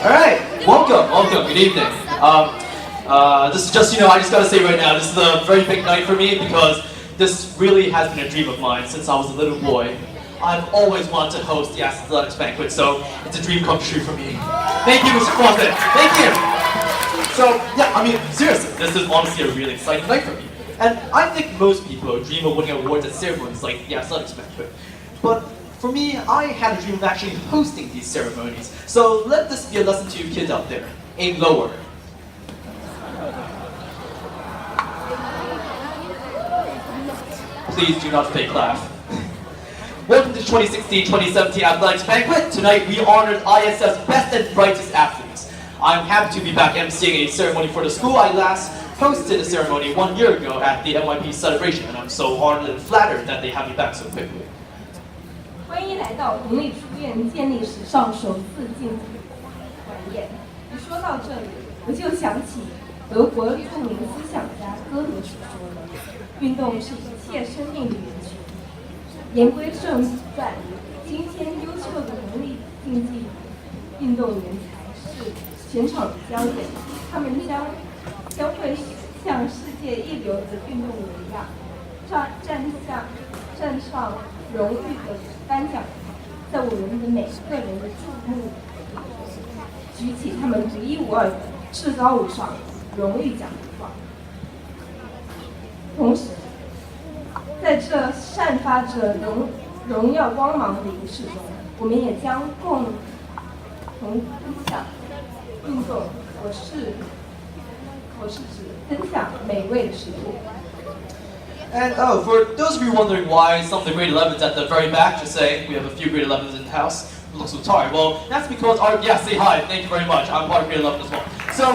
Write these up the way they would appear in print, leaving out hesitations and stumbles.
Alright, welcome, good evening. This is just, I just gotta say right now, this is a very big night for me because this really has been a dream of mine since I was a little boy. I've always wanted to host the Athletics Banquet, so it's a dream come true for me. Thank you, Mr. Fawcett, thank you! So, yeah, I mean, seriously, this is honestly a really exciting night for me. And I think most people dream of winning awards at ceremonies like the Athletics Banquet. But for me, I had a dream of actually hosting these ceremonies. So let this be a lesson to you kids out there. Aim lower. Please do not fake laugh. Welcome to 2016-2017 Athletics Banquet. Tonight we honored ISF's best and brightest athletes. I'm happy to be back emceeing a ceremony for the school. I last hosted a ceremony 1 year ago at the NYP celebration, and I'm so honored and flattered that they have me back so quickly. 欢迎来到国立书院建立史上首次竞技晚宴。一说到这里，我就想起德国著名思想家歌德所说的：“运动是一切生命的源泉。”言归正传，今天优秀的国立竞技运动员才是全场的焦点，他们将会像世界一流的运动员一样，站上荣誉的颁奖台，在我们的每个人的注目，举起他们独一无二的至高无上荣誉奖状。同时，在这散发着荣耀光芒的仪式中，我们也将共同分享运动。我是指分享美味的食物。And for those of you wondering why some of the grade 11s at the very back, just saying, we have a few grade 11s in the house who look so tired. Well, that's because say hi, thank you very much. I'm part of grade 11 as well. So,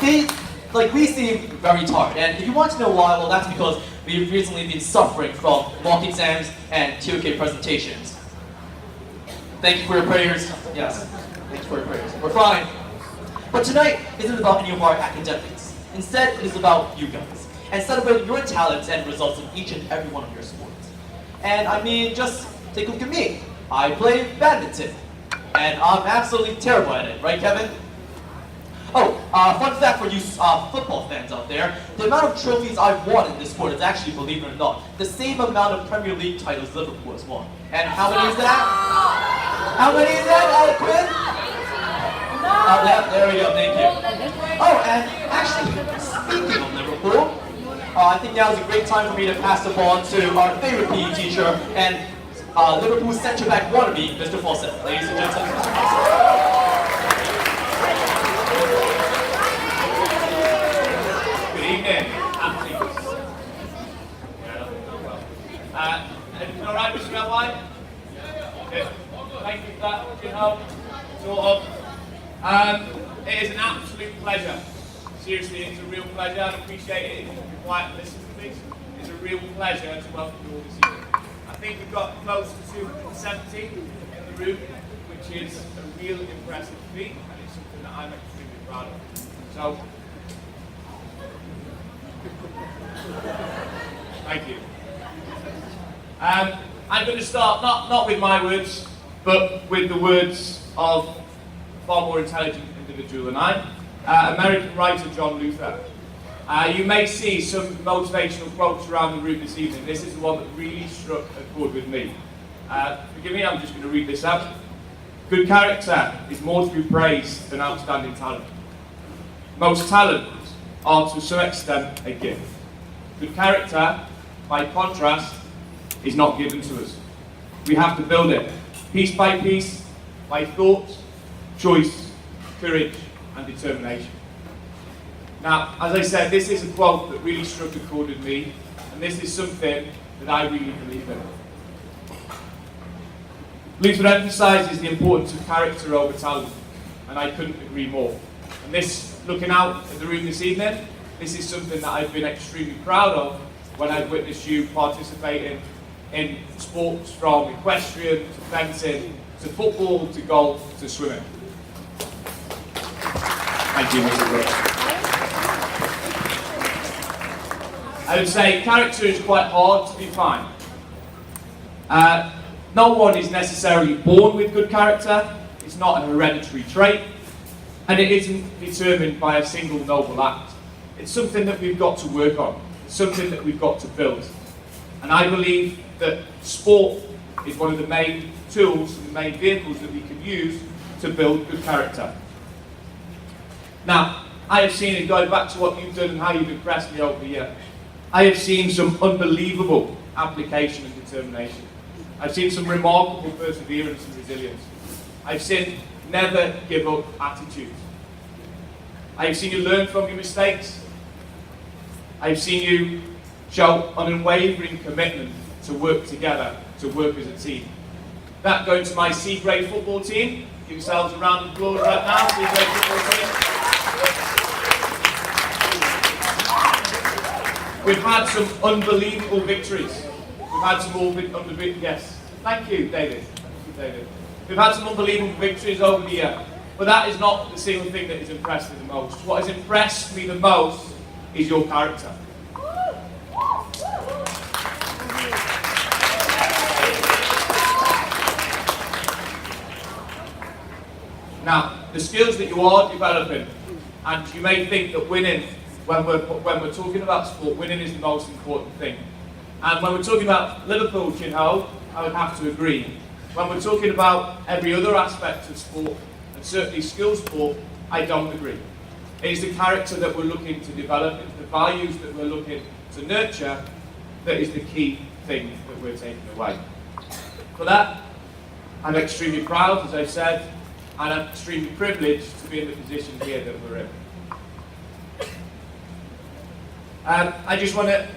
we seem very tired. And if you want to know why, well, that's because we've recently been suffering from mock exams and TOK presentations. Thank you for your prayers. Yes, thank you for your prayers. We're fine. But tonight isn't about any of our academics. Instead, it is about you guys. And celebrate your talents and results in each and every one of your sports. And I mean, just take a look at me. I play badminton. And I'm absolutely terrible at it, right, Kevin? Oh, fun fact for you football fans out there, the amount of trophies I've won in this sport is actually, believe it or not, the same amount of Premier League titles Liverpool has won. And how many is that? How many is that, Quinn? There we go, thank you. Oh, and actually, speaking of Liverpool, I think now is a great time for me to pass the ball to our favorite PE teacher and Liverpool centre back wannabe, Mr. Fawcett. Ladies and gentlemen. Good evening, athletes. Everything all right, Mr. Elwine? Good. Thank you for that. Good help. Sort of. It is an absolute pleasure. Seriously, it's a real pleasure. I appreciate it. If you can be quiet and listen to this, it's a real pleasure to welcome you all this evening. I think we've got close to 270 in the room, which is a real impressive feat, and it's something that I'm extremely proud of. So, thank you. I'm going to start not with my words, but with the words of a far more intelligent individual than I. American writer John Luther. You may see some motivational quotes around the room this evening. This is the one that really struck a chord with me. Forgive me, I'm just going to read this out. Good character is more to be praised than outstanding talent. Most talents are to some extent a gift. Good character, by contrast, is not given to us. We have to build it, piece by piece, by thought, choice, courage, and determination. Now, as I said, this is a quote that really struck a chord with me, and this is something that I really believe in. Luther emphasises the importance of character over talent, and I couldn't agree more. And this, looking out at the room this evening, this is something that I've been extremely proud of when I've witnessed you participating in sports from equestrian to fencing to football to golf to swimming. Thank you, Mr. Brooks. I would say character is quite hard to define. No one is necessarily born with good character. It's not an hereditary trait. And it isn't determined by a single noble act. It's something that we've got to work on. It's something that we've got to build. And I believe that sport is one of the main tools and the main vehicles that we can use to build good character. Now, I have seen, and going back to what you've done and how you've impressed me over the year, I have seen some unbelievable application and determination. I've seen some remarkable perseverance and resilience. I've seen never give up attitudes. I've seen you learn from your mistakes. I've seen you show an unwavering commitment to work together, to work as a team. That going to my C grade football team. Give yourselves a round of applause right now, C grade football team. We've had some unbelievable victories. We've had some yes. Thank you, David. Thank you, David. We've had some unbelievable victories over the year, but that is not the single thing that has impressed me the most. What has impressed me the most is your character. Now, the skills that you are developing, and you may think that winning, when we're talking about sport, winning is the most important thing. And when we're talking about Liverpool, Chin Ho, I would have to agree. When we're talking about every other aspect of sport, and certainly skill sport, I don't agree. It is the character that we're looking to develop, it's the values that we're looking to nurture that is the key thing that we're taking away. For that, I'm extremely proud, as I said, and I'm extremely privileged to be in the position here that we're in. I just want to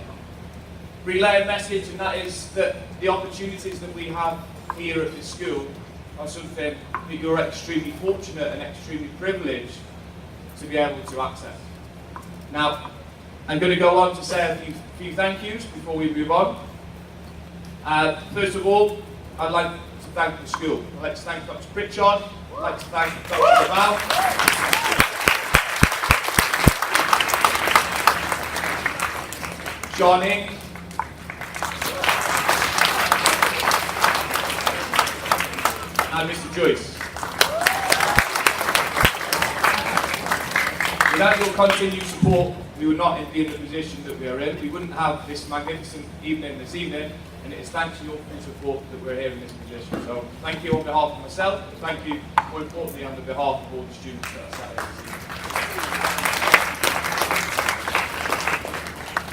relay a message, and that is that the opportunities that we have here at this school are something that you're extremely fortunate and extremely privileged to be able to access. Now, I'm going to go on to say a few thank yous before we move on. First of all, I'd like to thank the school. I'd like to thank Dr. Pritchard. I'd like to thank Dr. Deval. Johnny. And Mr. Joyce. Without your continued support, we would not be in the position that we are in. We wouldn't have this magnificent evening this evening, and it is thanks to your full support that we're here in this position. So thank you on behalf of myself, and thank you more importantly on behalf of all the students that are sat here this evening.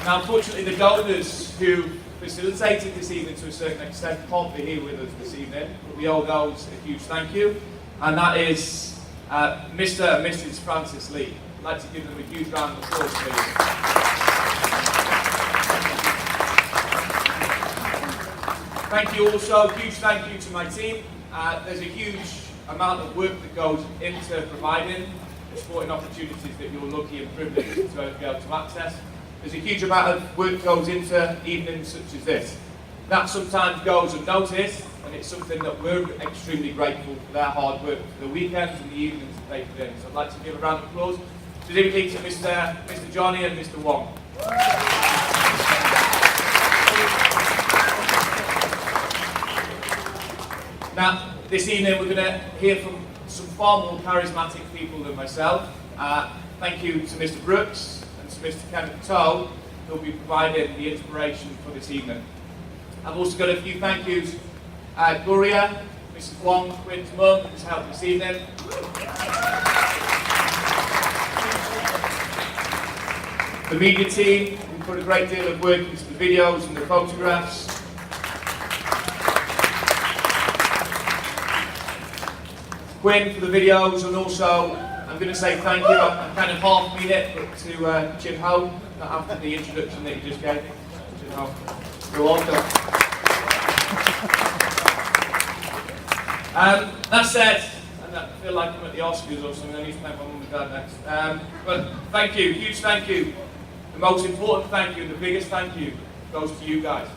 Now, unfortunately, the donors who facilitated this evening to a certain extent can't be here with us this evening, but we owe those a huge thank you, and that is Mr. and Mrs. Francis Lee. I'd like to give them a huge round of applause, please. Thank you also, huge thank you to my team. There's a huge amount of work that goes into providing the sporting opportunities that you're lucky and privileged to be able to access. There's a huge amount of work that goes into evenings such as this. That sometimes goes unnoticed, and it's something that we're extremely grateful for their hard work, for the weekends and the evenings that they put in. So I'd like to give a round of applause specifically to Mr. Johnny and Mr. Wong. Now, this evening we're going to hear from some far more charismatic people than myself. Thank you to Mr. Brooks and to Mr. Kenneth Toe, who will be providing the inspiration for this evening. I've also got a few thank yous. Gloria, Mrs. Wong, Quinn's mum, who's helped this evening. The media team, who put a great deal of work into the videos and the photographs. Quinn for the videos, and also I'm going to say thank you. I kind of half mean it, but to Chin Ho, after the introduction that you just gave. Chin Ho, you're welcome. That said, and I feel like I'm at the Oscars or something. I need to thank my mum and dad next. But thank you, huge thank you. The most important thank you, and the biggest thank you, goes to you guys.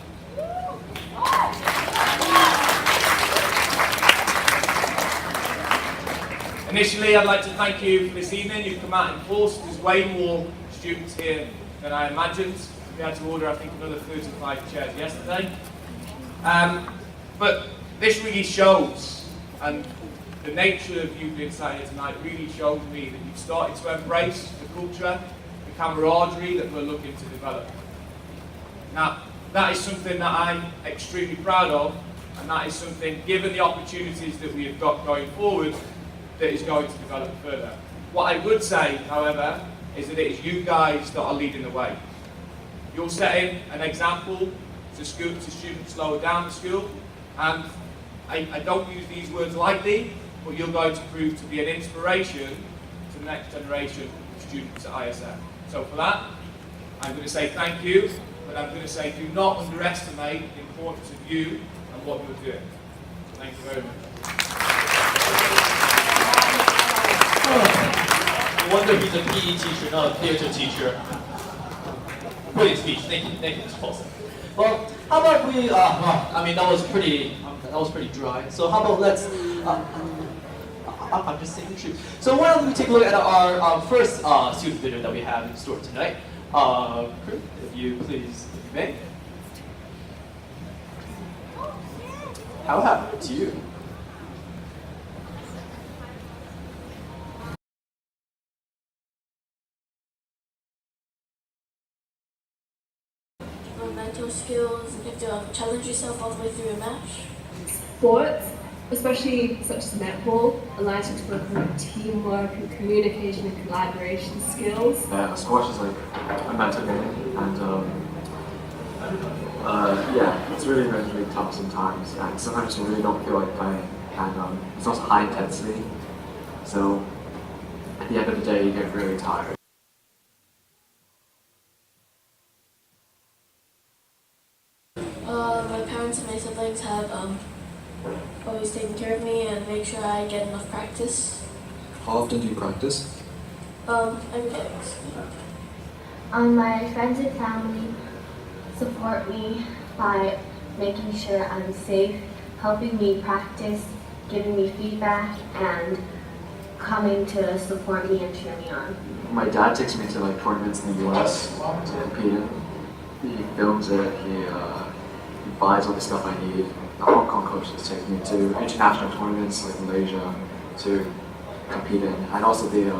Initially, I'd like to thank you for this evening. You've come out in force. There's way more students here than I imagined. We had to order, I think, another 35 chairs yesterday. But this really shows, and the nature of you being sat here tonight really shows me that you've started to embrace the culture, the camaraderie that we're looking to develop. Now, that is something that I'm extremely proud of, and that is something, given the opportunities that we have got going forward, that is going to develop further. What I would say, however, is that it is you guys that are leading the way. You're setting an example to students lower down the school, and I don't use these words lightly, but you're going to prove to be an inspiration to the next generation of students at ISF. So for that, I'm going to say thank you, but I'm going to say do not underestimate the importance of you and what you're doing. Thank you very much. No wonder he's a PE teacher, not a theater teacher. Brilliant speech. Thank you, Mr. Paulson. Well, how about we? I mean, that was pretty dry. So how about let's? I'm just saying the truth. So why don't we take a look at our first student video that we have in store tonight? Crew, if you please, if you may. How happened to you? Mental skills, you have to challenge yourself all the way through a match. Sports, especially such as netball, allows you to work on teamwork and communication and collaboration skills. Squash is like a mental game, and yeah, it's really mentally tough sometimes, and sometimes you really don't feel like playing, and it's also high intensity, so at the end of the day you get really tired. My parents and my siblings have always taken care of me and make sure I get enough practice. How often do you practice? Every day. My friends and family support me by making sure I'm safe, helping me practice, giving me feedback, and coming to support me and cheer me on. My dad takes me to like tournaments in the US to compete in. He films it, he buys all the stuff I need. The Hong Kong coaches take me to international tournaments like Malaysia to compete in, and also the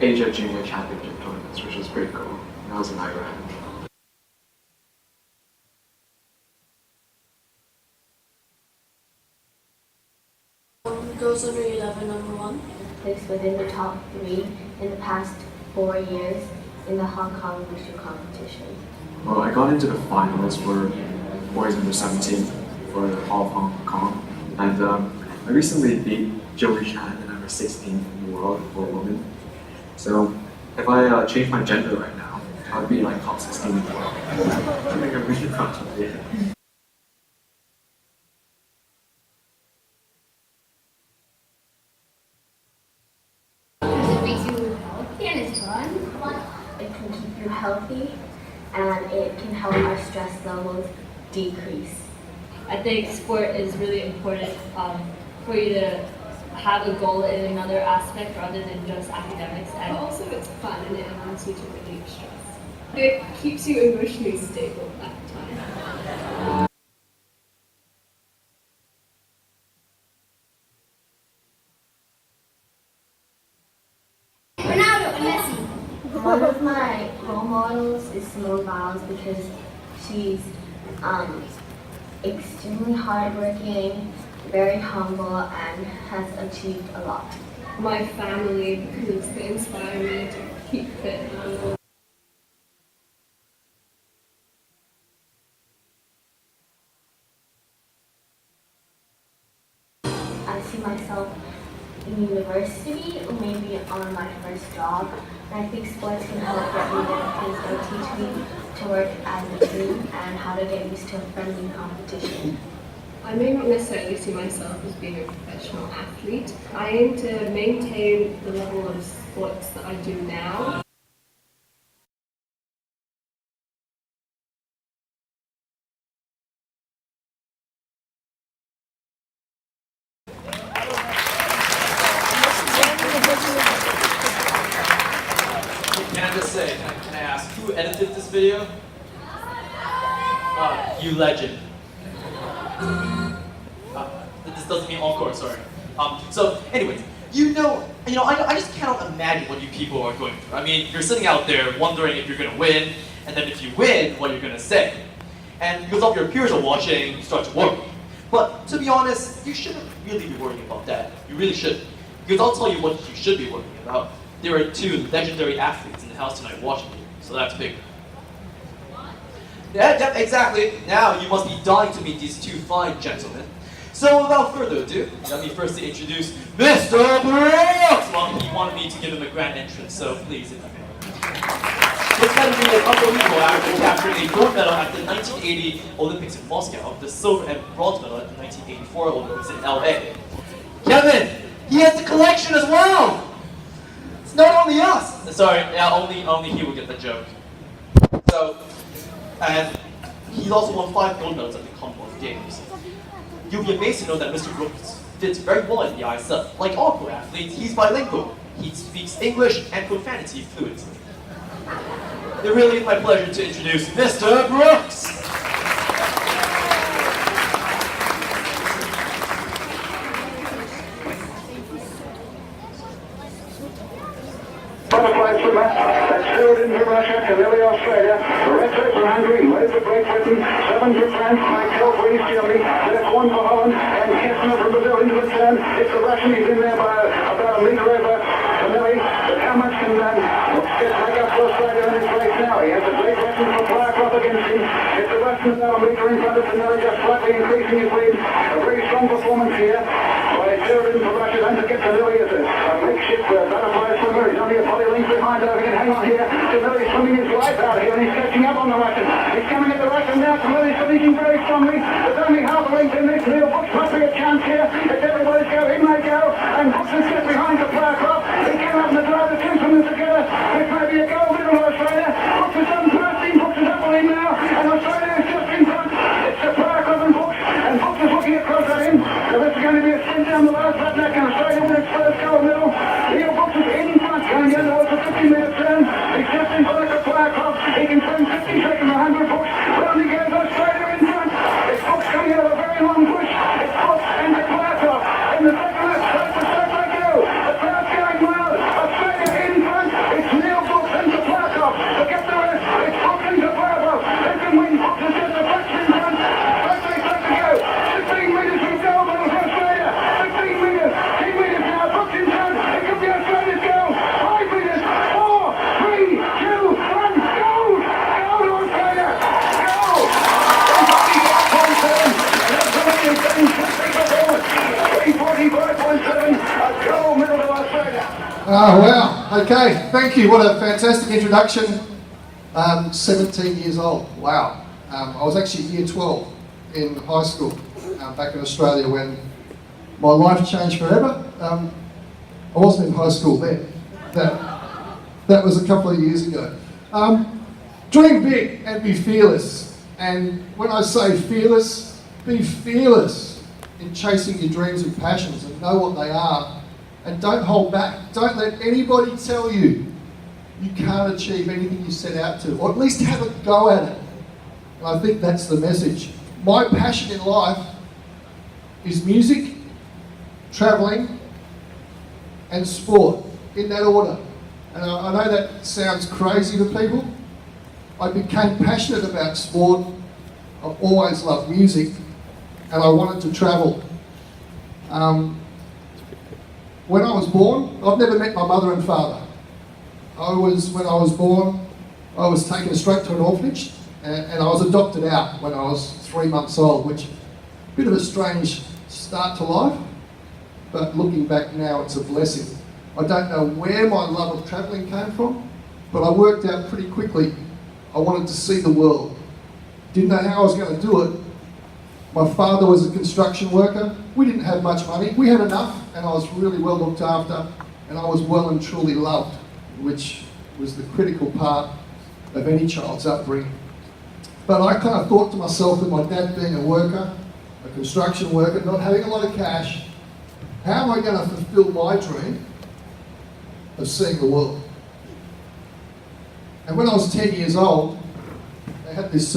Asia Junior Championship tournaments, which was pretty cool. That was in Iran. Girls under 11, number 1. Placed within the top 3 in the past 4 years in the Hong Kong Wushu competition. Well, I got into the finals for boys under 17 for all of Hong Kong, and I recently beat Joey Chan, the number 16 in the world for a woman. So if I change my gender right now, I would be like top 16 in the world. I think I'm really proud of it. It makes you healthy and it's fun. It can keep you healthy and it can help our stress levels decrease. I think sport is really important for you to have a goal in another aspect rather than just academics. And also it's fun and it allows you to relieve stress. It keeps you emotionally stable at the time. One of my role models is Simone Biles because she's extremely hardworking, very humble, and has achieved a lot. My family, because they inspire me to keep fit. I see myself in university or maybe on my first job. And I think sports can help get me there because they'll teach me to work as a team and how to get used to a friendly competition. I may not necessarily see myself as being a professional athlete. I aim to maintain the level of sports that I do now. Can I just say, can I ask, who edited this video? You legend. This doesn't mean encore, sorry. So, anyways, I just cannot imagine what you people are going through. I mean, you're sitting out there wondering if you're going to win, and then if you win, what you're going to say. And because all your peers are watching, you start to worry. But to be honest, you shouldn't really be worrying about that. You really shouldn't. Because I'll tell you what you should be worrying about. There are 2 legendary athletes in the house tonight watching you, so that's big. Yeah, exactly. Now you must be dying to meet these 2 fine gentlemen. So without further ado, let me firstly introduce Mr. Brooks! Well, he wanted me to give him a grand entrance, so please, if you may. His pedigree is unbelievable after capturing a gold medal at the 1980 Olympics in Moscow, the silver and bronze medal at the 1984 Olympics in LA. Kevin, he has the collection as well! It's not only us! Sorry, yeah, only he will get the joke. So, and he's also won 5 gold medals at the Commonwealth Games. You'll be amazed to know that Mr. Brooks fits very well in the ISL. Like all pro athletes, he's bilingual. He speaks English and profanity fluently. It really is my pleasure to introduce Mr. Brooks! Butterfly swimmer, that's Sheridan from Russia, Camille Australia, Lorenzo from Hungary, Lowe for Great Britain, 7 for France, Michael for East Germany, that's 1 for Holland, and Kessner from Brazil into the turn. It's the Russian, he's in there by about a metre over Camille, but how much can get back up for Australia in this race now? He has a Great Russian for Clark against him. It's the Russian about a metre in front of Camille, just slightly increasing his lead. A very strong performance here by Sheridan for Russia. Don't forget Camille is a makeshift butterfly swimmer. He's only a body length behind over here. Hang on here. Camille's swimming his life out here and he's catching up on the Russian. He's coming at the Russian now. Camille's finishing very strongly. There's only half a length in this. Neil Brooks must be a chance here. If everybody's go, in they go. And Brooks is just behind the Clark. He came up in the drive. The 2 swimmers together. This may be a gold medal for Australia. Brooks has done 13. Brooks is up on him now. And Australia is just in front. It's the Clark and Brooks. And Brooks is looking across at him. So this is going to be a sprint down the last lap. Now can Australia win its first gold medal? Neil Brooks is in front. Going down towards the 50-metre turn. He's just in front of the Clark. He can swim 50 seconds, 100 Brooks. Round he goes, Australia in front. It's Brooks coming out of a very long push. It's Brooks and the Clark in the second lap. Straight to start they go. The crowd's going wild. Australia in front. It's Neil Brooks and the Clark. Forget the rest. It's Brooks and the Clark. They can win. Brooks is just a fraction in front. Straight they start to go. 15 metres from gold medal for Australia. 15 metres. 10 metres now. Brooks in front. It could be Australia's goal. 5 metres. 4, 3, 2, 1. Gold! Gold to Australia! Gold! 345.7. Absolutely fantastic performance. 345.7. A gold medal to Australia. Oh, wow. Okay, thank you. What a fantastic introduction. 17 years old. Wow. I was actually year 12 in high school back in Australia when my life changed forever. I wasn't in high school then. That was a couple of years ago. Dream big and be fearless. And when I say fearless, be fearless in chasing your dreams and passions and know what they are. And don't hold back. Don't let anybody tell you you can't achieve anything you set out to, or at least have a go at it. And I think that's the message. My passion in life is music, travelling, and sport, in that order. And I know that sounds crazy to people. I became passionate about sport. I've always loved music, and I wanted to travel. When I was born, I've never met my mother and father. When I was born, I was taken straight to an orphanage, and I was adopted out when I was 3 months old, which a bit of a strange start to life, but looking back now, it's a blessing. I don't know where my love of travelling came from, but I worked out pretty quickly. I wanted to see the world. Didn't know how I was going to do it. My father was a construction worker. We didn't have much money. We had enough, and I was really well looked after, and I was well and truly loved, which was the critical part of any child's upbringing. But I kind of thought to myself, with my dad being a worker, a construction worker, not having a lot of cash, how am I going to fulfill my dream of seeing the world? And when I was 10 years old, they had this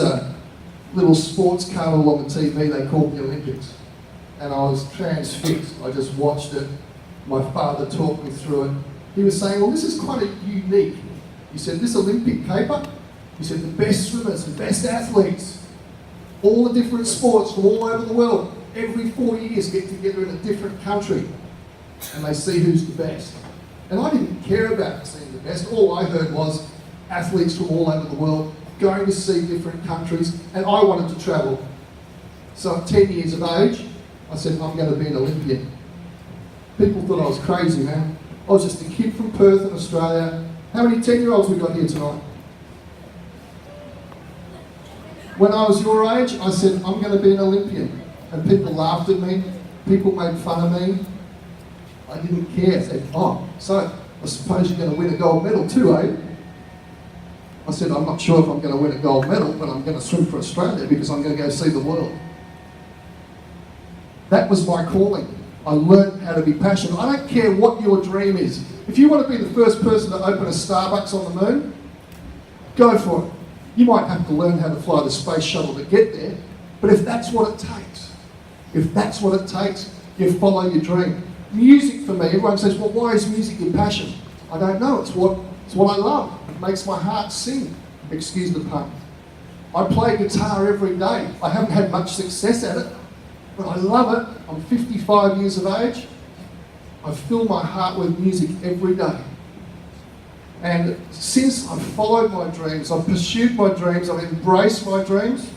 little sports carnival on the TV they called the Olympics. and I was transfixed. I just watched it. My father talked me through it. He was saying, well, this is quite unique. He said, this Olympic paper, he said, the best swimmers, the best athletes, all the different sports from all over the world, every 4 years get together in a different country and they see who's the best. And I didn't care about seeing the best. All I heard was athletes from all over the world going to see different countries, and I wanted to travel. So at 10 years of age, I said, I'm going to be an Olympian. People thought I was crazy, man. I was just a kid from Perth in Australia. How many 10-year-olds we got here tonight? When I was your age, I said, I'm going to be an Olympian. And people laughed at me. People made fun of me. I didn't care. I said, oh, so I suppose you're going to win a gold medal too, eh? I said, I'm not sure if I'm going to win a gold medal, but I'm going to swim for Australia because I'm going to go see the world. That was my calling. I learned how to be passionate. I don't care what your dream is. If you want to be the first person to open a Starbucks on the moon, go for it. You might have to learn how to fly the space shuttle to get there, but if that's what it takes, you follow your dream. Music for me, everyone says, well, why is music your passion? I don't know, it's what I love. It makes my heart sing, excuse the pun. I play guitar every day. I haven't had much success at it, but I love it. I'm 55 years of age. I fill my heart with music every day. And since I've followed my dreams, I've pursued my dreams, I've embraced my dreams,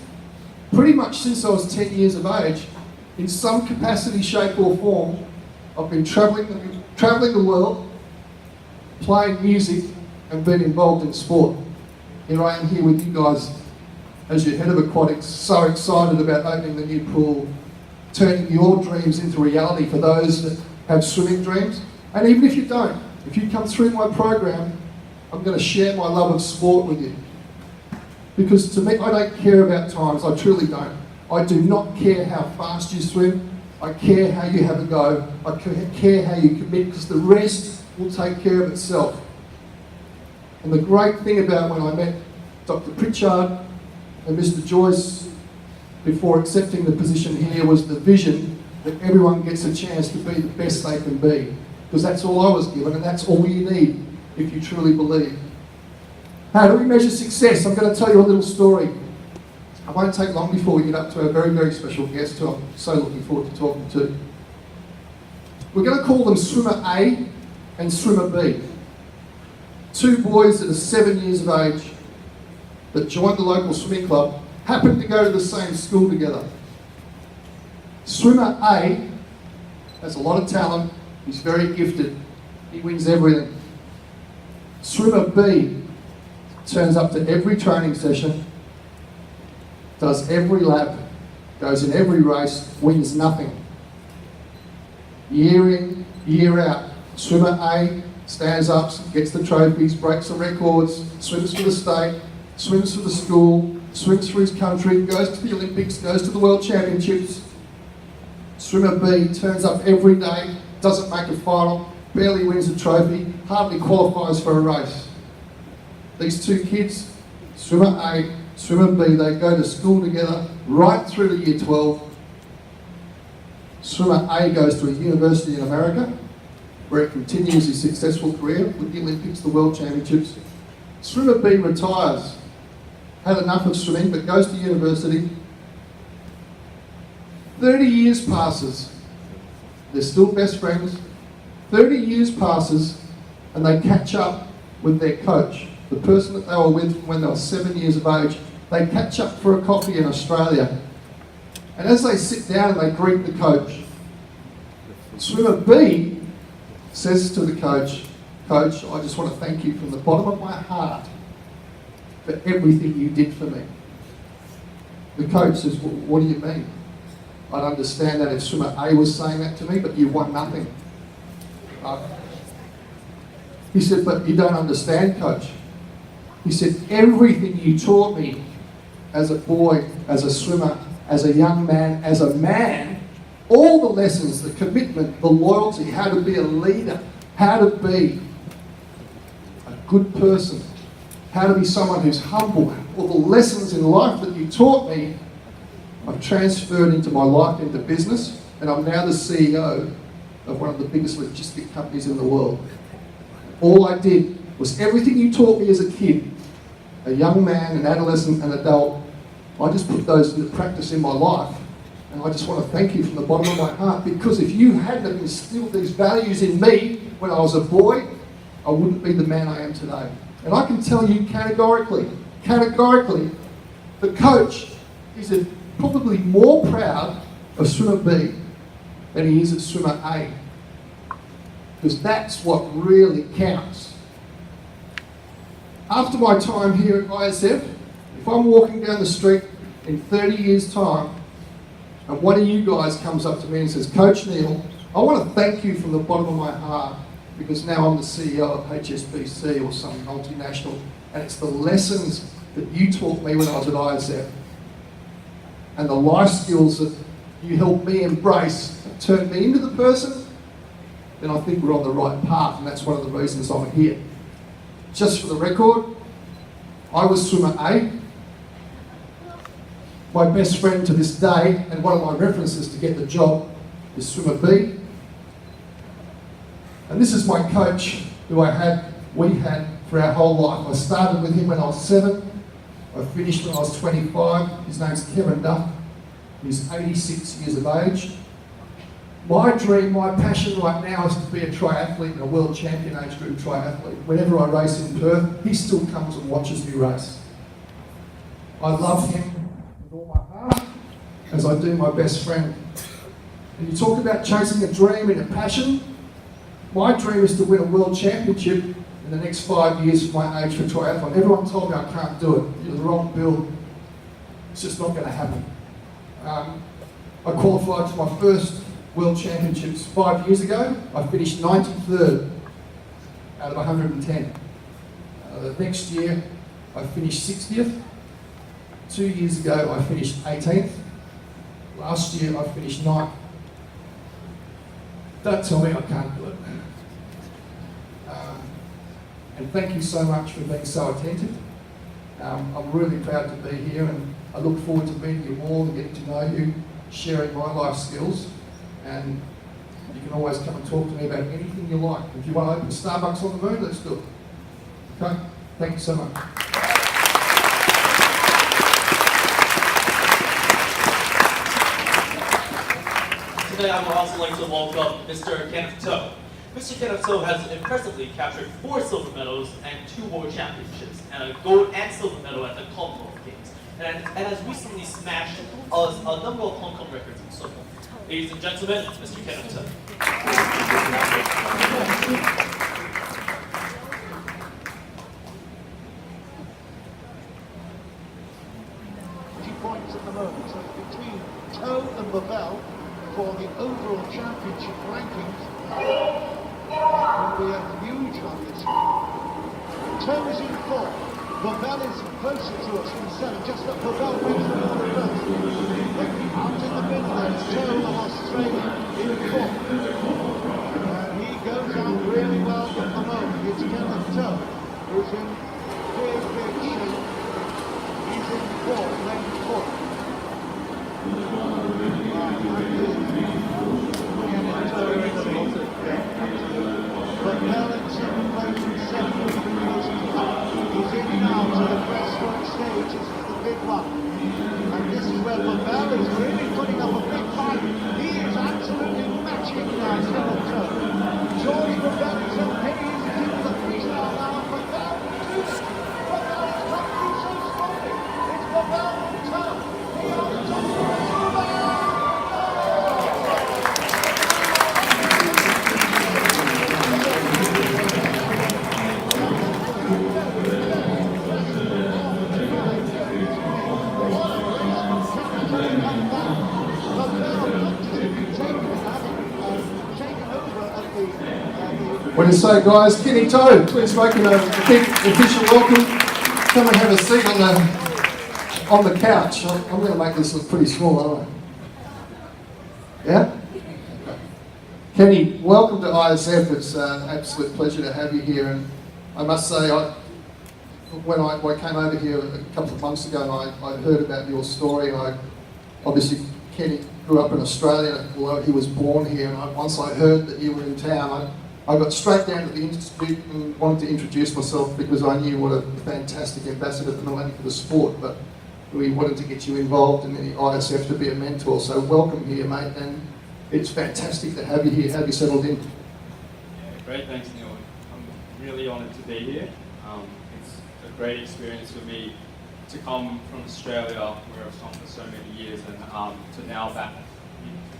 pretty much since I was 10 years of age, in some capacity, shape or form, I've been travelling the world, playing music and being involved in sport. Here I am here with you guys as your head of aquatics, so excited about opening the new pool, turning your dreams into reality for those that have swimming dreams. And even if you don't, if you come through my program, I'm going to share my love of sport with you. Because to me, I don't care about times, I truly don't. I do not care how fast you swim, I care how you have a go, I care how you commit, because the rest will take care of itself. And the great thing about when I met Dr. Pritchard and Mr. Joyce before accepting the position here was the vision that everyone gets a chance to be the best they can be. Because that's all I was given, and that's all you need if you truly believe. How do we measure success? I'm going to tell you a little story. I won't take long before we get up to a very, very special guest who I'm so looking forward to talking to. We're going to call them Swimmer A and Swimmer B. Two boys that are 7 years of age that joined the local swimming club, happened to go to the same school together. Swimmer A has a lot of talent, he's very gifted, he wins everything. Swimmer B turns up to every training session, does every lap, goes in every race, wins nothing. Year in, year out, Swimmer A stands up, gets the trophies, breaks the records, swims for the state, swims for the school, swims for his country, goes to the Olympics, goes to the World Championships. Swimmer B turns up every day, doesn't make a final, barely wins a trophy, hardly qualifies for a race. These two kids, Swimmer A, Swimmer B, they go to school together right through to year 12. Swimmer A goes to a university in America where he continues his successful career with the Olympics, the World Championships. Swimmer B retires, had enough of swimming but goes to university. 30 years passes, they're still best friends. 30 years passes and they catch up with their coach, the person that they were with when they were 7 years of age. They catch up for a coffee in Australia. And as they sit down and they greet the coach, Swimmer B says to the coach, "Coach, I just want to thank you from the bottom of my heart for everything you did for me." The coach says, "What do you mean? I'd understand that if Swimmer A was saying that to me, but you won nothing." He said, "But you don't understand, Coach." He said, "Everything you taught me as a boy, as a swimmer, as a young man, as a man, all the lessons, the commitment, the loyalty, how to be a leader, how to be a good person, how to be someone who's humble, all the lessons in life that you taught me, I've transferred into my life, into business, and I'm now the CEO of one of the biggest logistic companies in the world. All I did was everything you taught me as a kid, a young man, an adolescent, an adult, I just put those into practice in my life. And I just want to thank you from the bottom of my heart, because if you hadn't instilled these values in me when I was a boy, I wouldn't be the man I am today. And I can tell you categorically, the coach is probably more proud of swimmer B than he is at swimmer A. Because that's what really counts. After my time here at ISF, if I'm walking down the street in 30 years' time, and one of you guys comes up to me and says, Coach Neil, I want to thank you from the bottom of my heart, because now I'm the CEO of HSBC or some multinational, and it's the lessons that you taught me when I was at ISF, and the life skills that you helped me embrace and turned me into the person, then I think we're on the right path, and that's one of the reasons I'm here. Just for the record, I was swimmer A. My best friend to this day, and one of my references to get the job, is swimmer B. And this is my coach, who we had for our whole life. I started with him when I was 7. I finished when I was 25. His name's Kevin Duff. He's 86 years of age. My dream, my passion right now is to be a triathlete and a world champion age group triathlete. Whenever I race in Perth, he still comes and watches me race. I love him with all my heart, as I do my best friend. And you talk about chasing a dream and a passion. My dream is to win a world championship in the next 5 years for my age for triathlon. Everyone told me I can't do it. You're the wrong build. It's just not going to happen. I qualified for my first World Championships 5 years ago. I finished 93rd out of 110. The next year, I finished 60th. 2 years ago, I finished 18th. Last year, I finished 9th. Don't tell me I can't do it. And thank you so much for being so attentive. I'm really proud to be here, and I look forward to meeting you all and getting to know you, sharing my life skills. And you can always come and talk to me about anything you like. If you want to open Starbucks on the moon, let's do it. Okay? Thank you so much. Today I would also like to welcome Mr. Kenneth Toe. Mr. Kenneth Toe has impressively captured 4 silver medals and 2 world championships, and a gold and silver medal at the Commonwealth Games, and has recently smashed a number of Hong Kong records in swimming. Ladies and gentlemen, Mr. Kenneth Toe. 20 points at the moment, so between Toe and Lavelle for the overall championship rankings. Will be a huge one this year. Toe is in 4. Lavelle is closer to us in 7, just that Lavelle wins the order first. Out in the middle there's Toe of Australia in 4th. And he goes out really well at the moment. It's Kenneth Toe who's in big shape. He's in 4th, ranked 4th. Kenneth Toe in the middle. Lavelle in 7th place in 7th. He's in now to the breaststroke stage. This is the big one. And this is where Lavelle is really putting up a big fight. He is absolutely matching now Kenneth Toe. George Lavelle is okay. He's into the freestyle now. Lavelle is coming through so strongly. It's Lavelle and Toe. He are the top of the race. What do you say, guys? Kenny Toe, please make a big official welcome. Come and have a seat on the couch. I'm going to make this look pretty small, aren't I? Yeah? Kenny, welcome to ISF. It's an absolute pleasure to have you here. And I must say, when I came over here a couple of months ago and I heard about your story, and obviously Kenny grew up in Australia. Although he was born here, and once I heard that you were in town, I got straight down to the institute and wanted to introduce myself because I knew what a fantastic ambassador not only for the sport, but we wanted to get you involved in the ISF to be a mentor. So welcome here, mate, and it's fantastic to have you here. Have you settled in? Yeah, great, thanks, Neil. I'm really honoured to be here. It's a great experience for me to come from Australia, where I've come for so many years, and to now back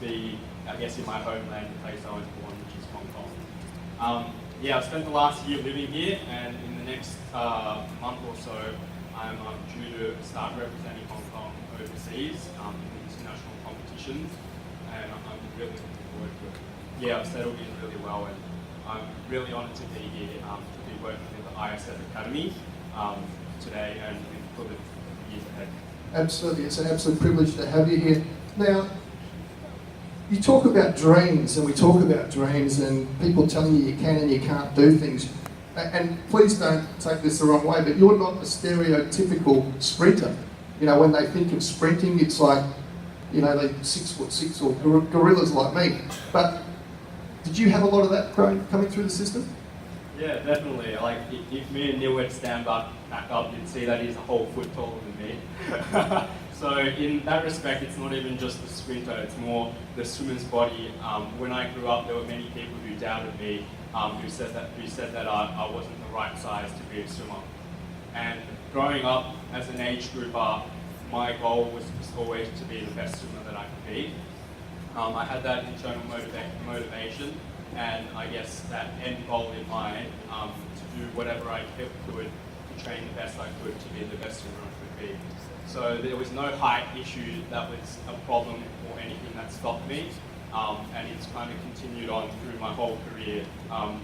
be, I guess, in my homeland, the place I was born, which is Hong Kong. Yeah, I've spent the last year living here, and in the next month or so, I'm due to start representing Hong Kong overseas in international competitions, and I'm really looking forward to it. Yeah, I've settled in really well, and I'm really honoured to be here, to be working with the ISF Academy today and for the years ahead. Absolutely, it's an absolute privilege to have you here. Now, you talk about dreams, and we talk about dreams, and people telling you you can and you can't do things. And please don't take this the wrong way, but you're not a stereotypical sprinter. You know, when they think of sprinting, it's like, you know, they're 6'6" or gorillas like me. But did you have a lot of that coming through the system? Yeah, definitely. Like, if me and Neil were to stand back up, you'd see that he's a whole foot taller than me. So in that respect, it's not even just the sprinter, it's more the swimmer's body. When I grew up, there were many people who doubted me, who said that I wasn't the right size to be a swimmer. And growing up as an age grouper, my goal was always to be the best swimmer that I could be. I had that internal motivation, and I guess that end goal in mind, to do whatever I could to train the best I could to be the best swimmer I could be. So there was no height issue that was a problem or anything that stopped me, and it's kind of continued on through my whole career,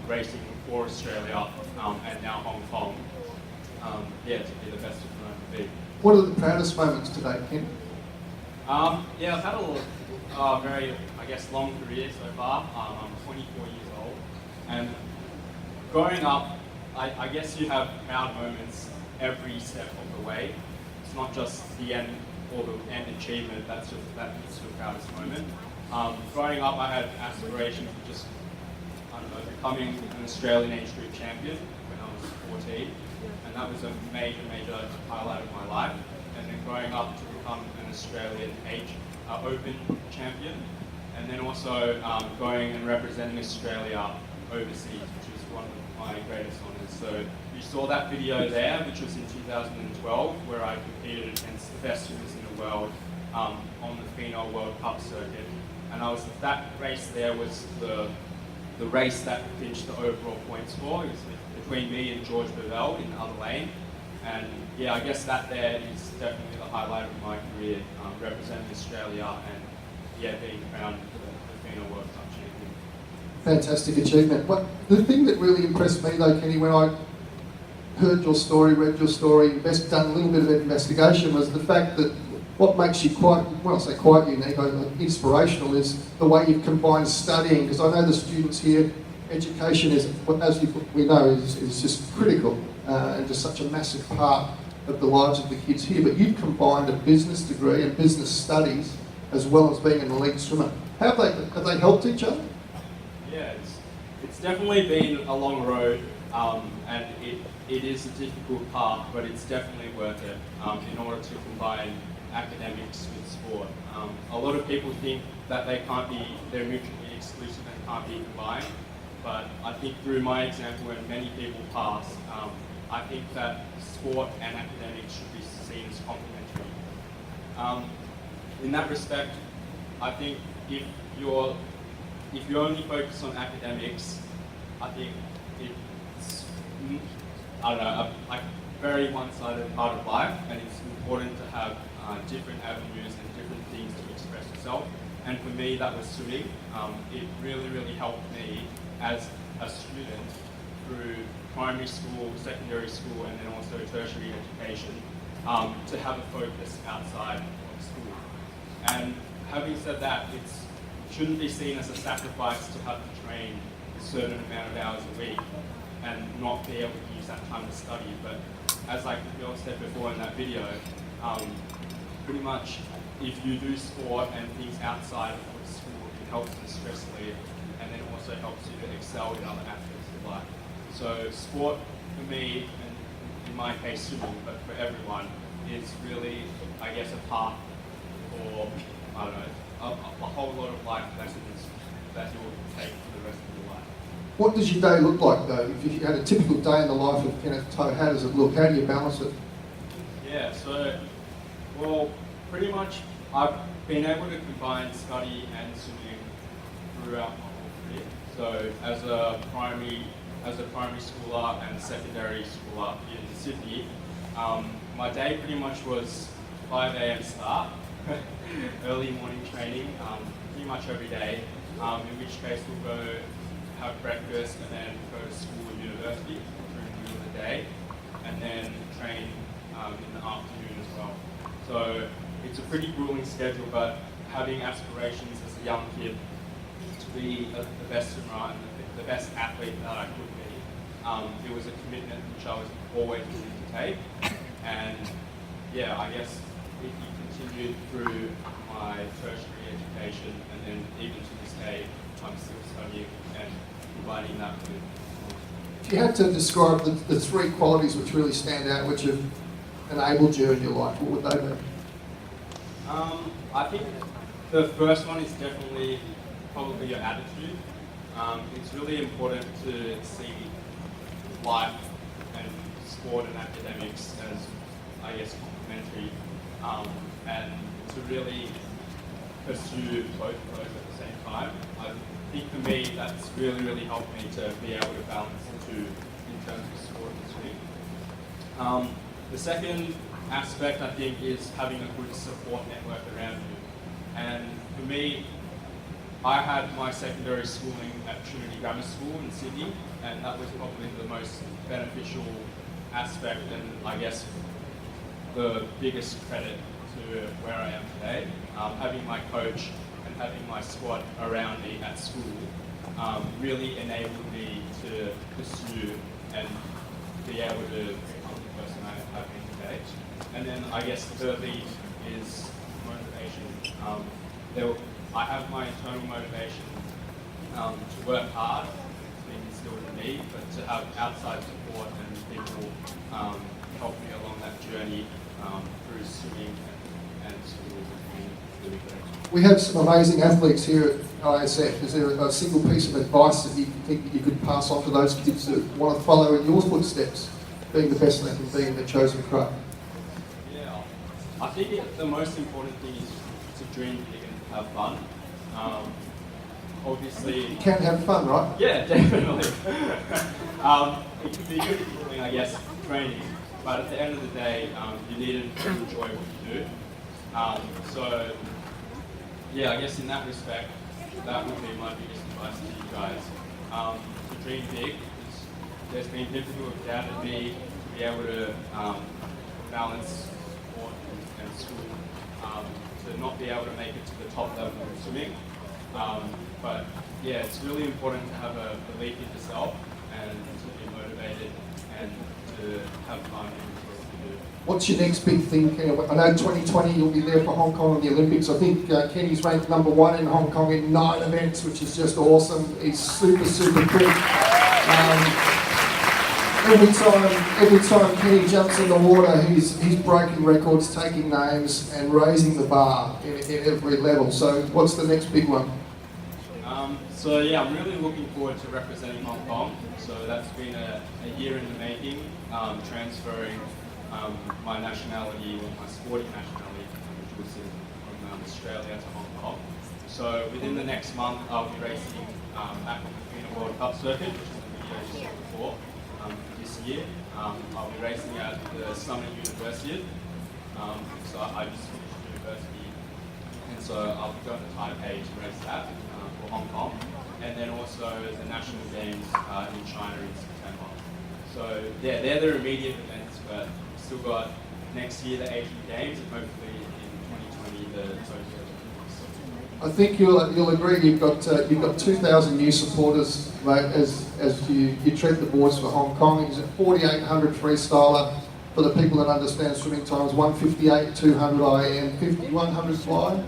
racing for Australia and now Hong Kong, yeah, to be the best swimmer I could be. What are the proudest moments today, Ken? Yeah, I've had a very, I guess, long career so far. I'm 24 years old, and growing up, I guess you have proud moments every step of the way. It's not just the end or the end achievement that's your proudest moment. Growing up, I had aspirations of just, I don't know, becoming an Australian age group champion when I was 14, and that was a major highlight of my life. And then growing up to become an Australian Open champion, and then also going and representing Australia overseas, which was one of my greatest honours. So you saw that video there, which was in 2012, where I competed against the best swimmers in the world on the Female World Cup circuit. And that race there was the race that clinched the overall point score. It was between me and George Bevell in the other lane. And yeah, I guess that there is definitely the highlight of my career, representing Australia and yeah, being crowned the Female World Cup champion. Fantastic achievement. But the thing that really impressed me though, Kenny, when I heard your story, read your story, done a little bit of investigation, was the fact that what makes you quite unique, inspirational, is the way you've combined studying, because I know the students here, education is, as we know, is just critical and just such a massive part of the lives of the kids here, but you've combined a business degree and business studies as well as being an elite swimmer. Have they helped each other? Yeah, it's definitely been a long road, and it is a difficult path, but it's definitely worth it in order to combine academics with sport. A lot of people think that they're mutually exclusive and can't be combined, but I think through my example and many people pass, I think that sport and academics should be seen as complementary. In that respect, I think if you only focus on academics, I think it's, I don't know, a very one-sided part of life, and it's important to have different avenues and different things to express yourself. And for me, that was swimming. It really helped me as a student through primary school, secondary school, and then also tertiary education to have a focus outside of school. And having said that, it shouldn't be seen as a sacrifice to have to train a certain amount of hours a week and not be able to use that time to study. But as like Bill said before in that video, pretty much if you do sport and things outside of school, it helps the stress relief, and then also helps you to excel in other aspects of life. So sport for me, and in my case swimming, but for everyone, is really, I guess, a path for, I don't know, a whole lot of life lessons that you'll take for the rest of your life. What does your day look like though? If you had a typical day in the life of Kenneth Toe, how does it look? How do you balance it? Yeah, so, well, pretty much I've been able to combine study and swimming throughout my whole career. So as a primary schooler and secondary schooler in Sydney, my day pretty much was 5 a.m. start, early morning training, pretty much every day, in which case we'll go have breakfast and then go to school or university during the middle of the day, and then train in the afternoon as well. So it's a pretty grueling schedule, but having aspirations as a young kid to be the best swimmer and the best athlete that I could be, it was a commitment which I was always willing to take. And yeah, I guess it continued through my tertiary education, and then even to this day, I'm still studying and combining that with. If you had to describe the three qualities which really stand out, which have enabled you in your life, what would they be? I think the first one is definitely probably your attitude. It's really important to see life and sport and academics as, I guess, complementary, and to really pursue both of those at the same time. I think for me, that's really helped me to be able to balance the two in terms of sport and swimming. The second aspect, I think, is having a good support network around you. And for me, I had my secondary schooling at Trinity Grammar School in Sydney, and that was probably the most beneficial aspect, and I guess the biggest credit to where I am today. Having my coach and having my squad around me at school really enabled me to pursue and be able to become the person I have been today. And then I guess thirdly is motivation. I have my internal motivation to work hard. It's been instilled in me, but to have outside support and people help me along that journey through swimming and school has been really great. We have some amazing athletes here at ISF. Is there a single piece of advice that you think you could pass on to those kids that want to follow in your footsteps, being the best they can be in their chosen craft? Yeah, I think the most important thing is to dream big and have fun. Obviously, You can have fun, right? yeah, definitely. It can be good feeling, I guess, training, but at the end of the day, you need to enjoy what you do. So, yeah, I guess in that respect, that would be my biggest advice to you guys. To dream big, because there's been people who have doubted me to be able to balance sport and school, to not be able to make it to the top level of swimming. But yeah, it's really important to have a belief in yourself and to be motivated and to have fun in what you do. What's your next big thing? I know 2020 you'll be there for Hong Kong and the Olympics. I think Kenny's ranked #1 in Hong Kong in 9 events, which is just awesome. He's super quick. Every time Kenny jumps in the water, he's breaking records, taking names, and raising the bar in every level. So what's the next big one? So yeah, I'm really looking forward to representing Hong Kong. So that's been a year in the making, transferring my nationality, or my sporting nationality, which was from Australia to Hong Kong. So within the next month, I'll be racing at the World Cup circuit, which is the video you saw before, this year. I'll be racing at the Summit University. So I just finished university, and so I'll be going to Taipei to race that for Hong Kong. And then also the National Games in China in September. So yeah, they're the immediate events, but we've still got next year the Asian Games, and hopefully in 2020 the Tokyo Olympics. I think you'll agree you've got 2,000 new supporters, mate, as you tread the boards for Hong Kong. He's a 4,800 freestyler. for the people that understand swimming times, 1:58, 200 IM, 5100 fly.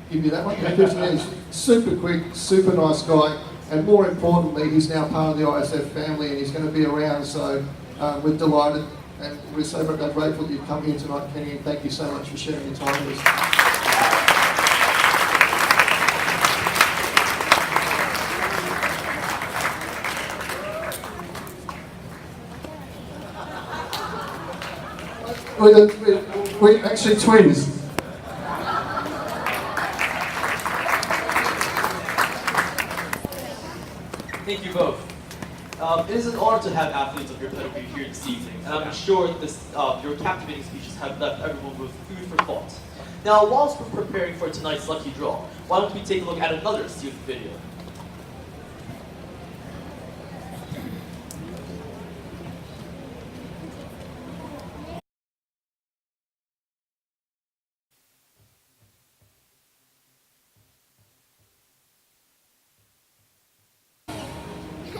Give me that one. Yeah, 50 is super quick, super nice guy, and more importantly, he's now part of the ISF family and he's going to be around, so we're delighted and we're so very grateful that you've come here tonight, Kenny, and thank you so much for sharing your time with us. We're actually twins. Thank you both. It is an honor to have athletes of your pedigree here this evening, and I'm sure your captivating speeches have left everyone with food for thought. Now, whilst we're preparing for tonight's lucky draw, why don't we take a look at another student video?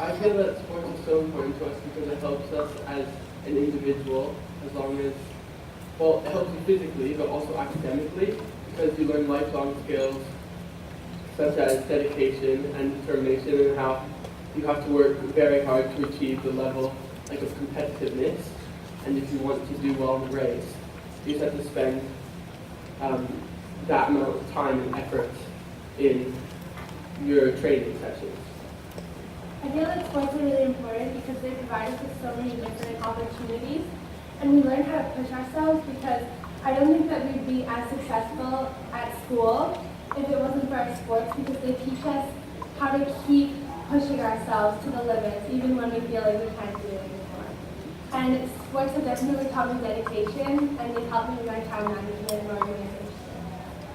I feel that sports is so important to us because it helps us as an individual, as long as, well, it helps you physically, but also academically, because you learn lifelong skills such as dedication and determination, and how you have to work very hard to achieve the level of competitiveness. And if you want to do well in the race, you just have to spend that amount of time and effort in your training sessions. I feel that sports are really important because they provide us with so many different opportunities, and we learn how to push ourselves, because I don't think that we'd be as successful at school if it wasn't for our sports, because they teach us how to keep pushing ourselves to the limits even when we feel like we can't do it anymore. And sports have definitely taught me dedication, and they've helped me with my time management and organization.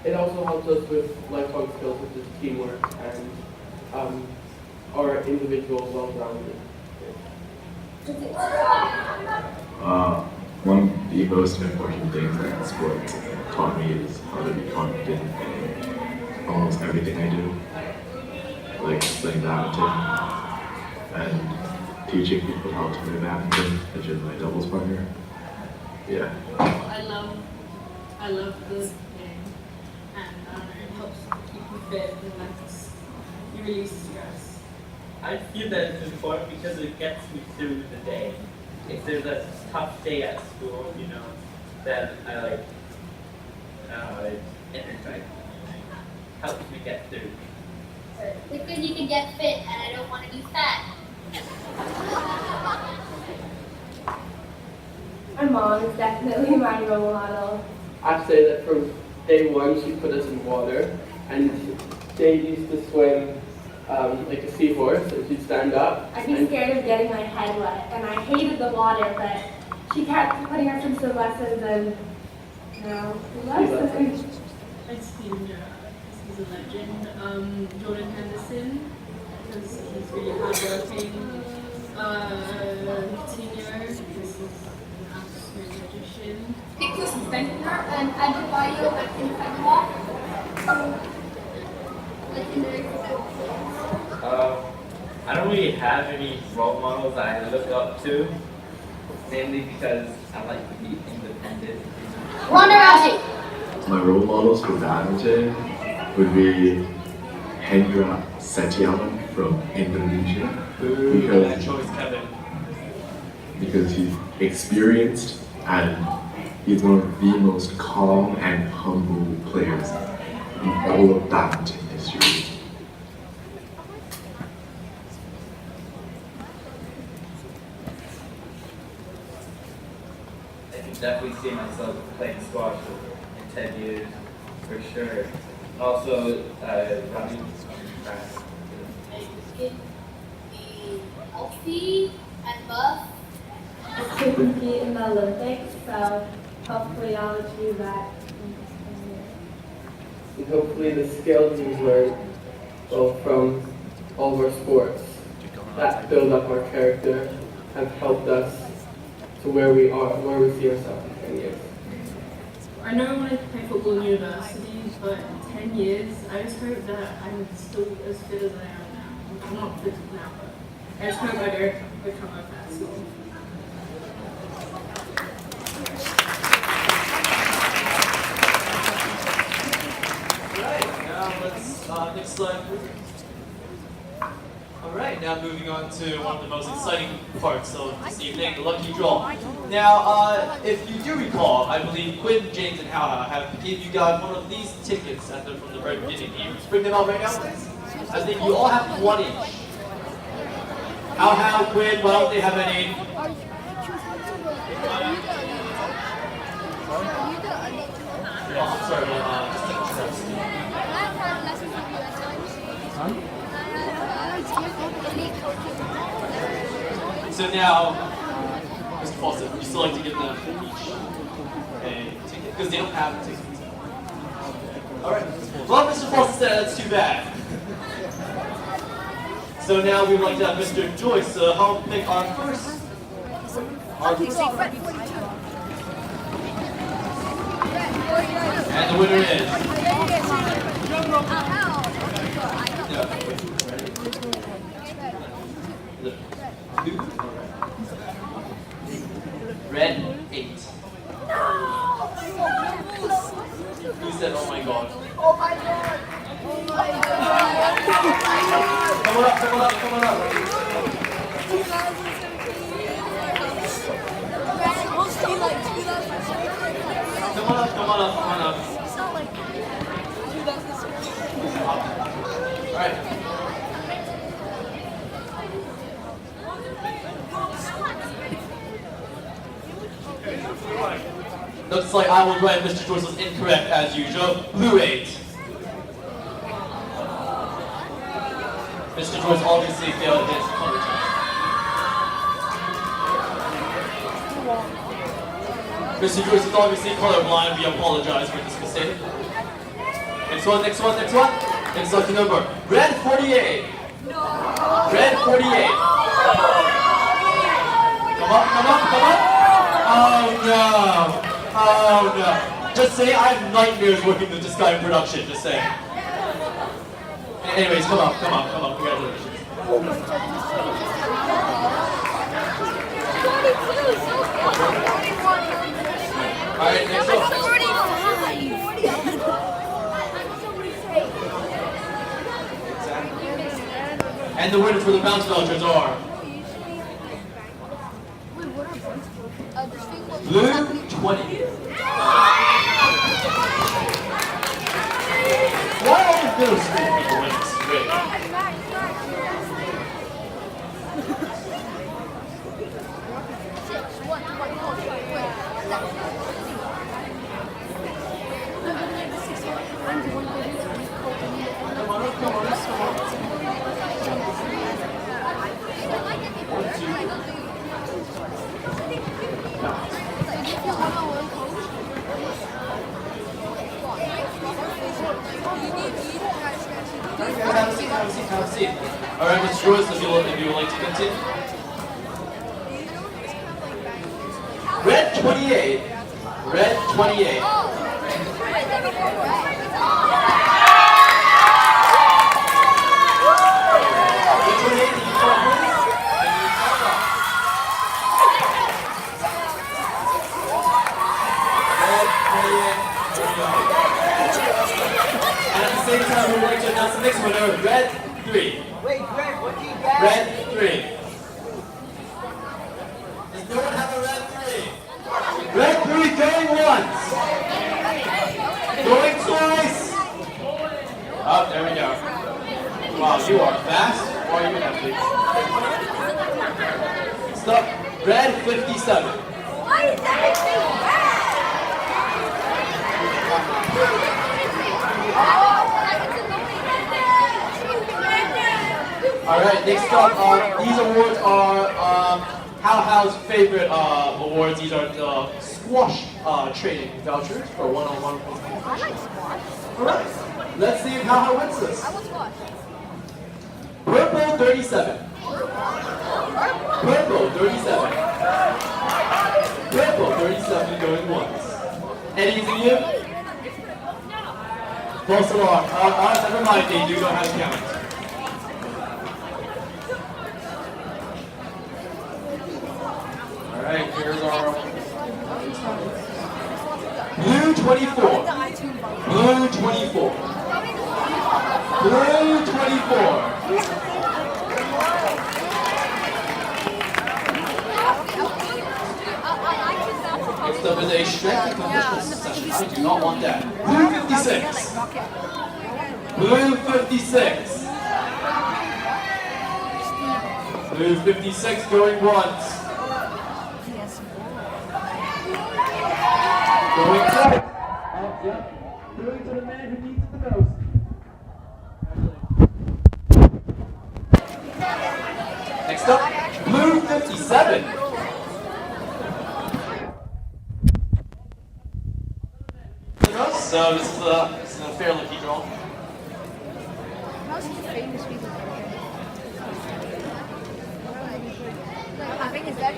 It also helps us with lifelong skills such as teamwork and our individual well-rounded. One of the most important things that sports taught me is how to be confident in almost everything I do, like playing badminton and teaching people how to play badminton, such as my doubles partner. Yeah. I love this game, and it helps keep you fit and you release stress. I feel that it's important because it gets me through the day. If there's a tough day at school, then I it helps me get through. Because you can get fit and I don't want to be fat. My mom is definitely my role model. I'd say that from day one she put us in water, and Jade used to swim like a seahorse, and she'd stand up. I'd be scared of getting my head wet, and I hated the water, but she kept putting us in swim lessons, and we love swimming. It's Steven Gerrard. He's a legend. Jordan Henderson, because he's really hardworking. Coutinho, because he's an absolute magician. Nicholas Banquet and Adebayo Akinfenwa. Legendary. I don't really have any role models I look up to, mainly because I like to be independent. Ronda Rousey. My role models for badminton would be Hendra Setiawan from Indonesia. Bad choice, Kevin. Because he's experienced and he's one of the most calm and humble players in all of badminton history. I can definitely see myself playing squash in 10 years, for sure. Also, running fast. Be healthy and buff. To compete in the Olympics, so hopefully I'll achieve that. And hopefully the skills we've learned from all of our sports that build up our character have helped us to where we are, where we see ourselves in 10 years. I know I wanted to play football in university, but in 10 years, I just hope that I'm still as fit as I am now. I'm not fit now, but I just hope I don't become a fat school. slide. Alright, now moving on to one of the most exciting parts of this evening, the lucky draw. Now, if you do recall, I believe Quinn, James, and Hao have gave you guys one of these tickets from the very beginning. Can you bring them out right now, please? I think you all have one each. Hao, Quinn, why don't they have any? Oh, I'm sorry, just take So now, Mr. Fawcett, would you still like to give them each a ticket? Because they don't have tickets. Alright. Well, Mr. Fawcett said that's too bad. So now we'd like to have Mr. Joyce help pick our first. And the winner is. Red 8. Who said, oh my god? Oh my god! Oh my god! Come on up, come on up, come on up. Come on up, come on up, come on up. Alright. Looks like I was right, Mr. Joyce was incorrect as usual. Blue 8. Mr. Joyce obviously failed his color test. Mr. Joyce is obviously colorblind. We apologize for this mistake. Next one, next one, next one. Next lucky number. Red 48. Red 48. Come on, come on, come on. Oh no. Oh no. Just say I have nightmares working with this guy in production, just say. Anyways, come on, come on, come on. Congratulations. Alright, next up. And the winners for the bounce vouchers are Blue 20. Why are the middle school people winning this? Really? Have a seat. Alright, Mr. Joyce, if you would like to continue. Red 28. Red 28. Same time, we would like to announce the next winner, Red 3. Wait, Red, what do you got? Red 3. Does no one have a Red 3? Red 3 going once. Going twice. Oh, there we go. Wow, you are fast. Or are you empty? Stop. Red 57. Why is everything Alright, next up, these awards are Hao's favorite awards. These are the squash training vouchers for one-on-one competition. Alright, let's see if Hao wins this. Purple 37. Purple 37. Purple 37 going once. Any of you? False alarm. Never mind, they do not have to count. Alright, here's our Blue 24. Blue 24. Blue 24. Next up is a strength and conditioning session. I do not want that. Blue 56. Blue 56. Blue 56 going once. Going twice. Going to the man who needs it the most. Next up, Blue 57. So this is a fair lucky draw.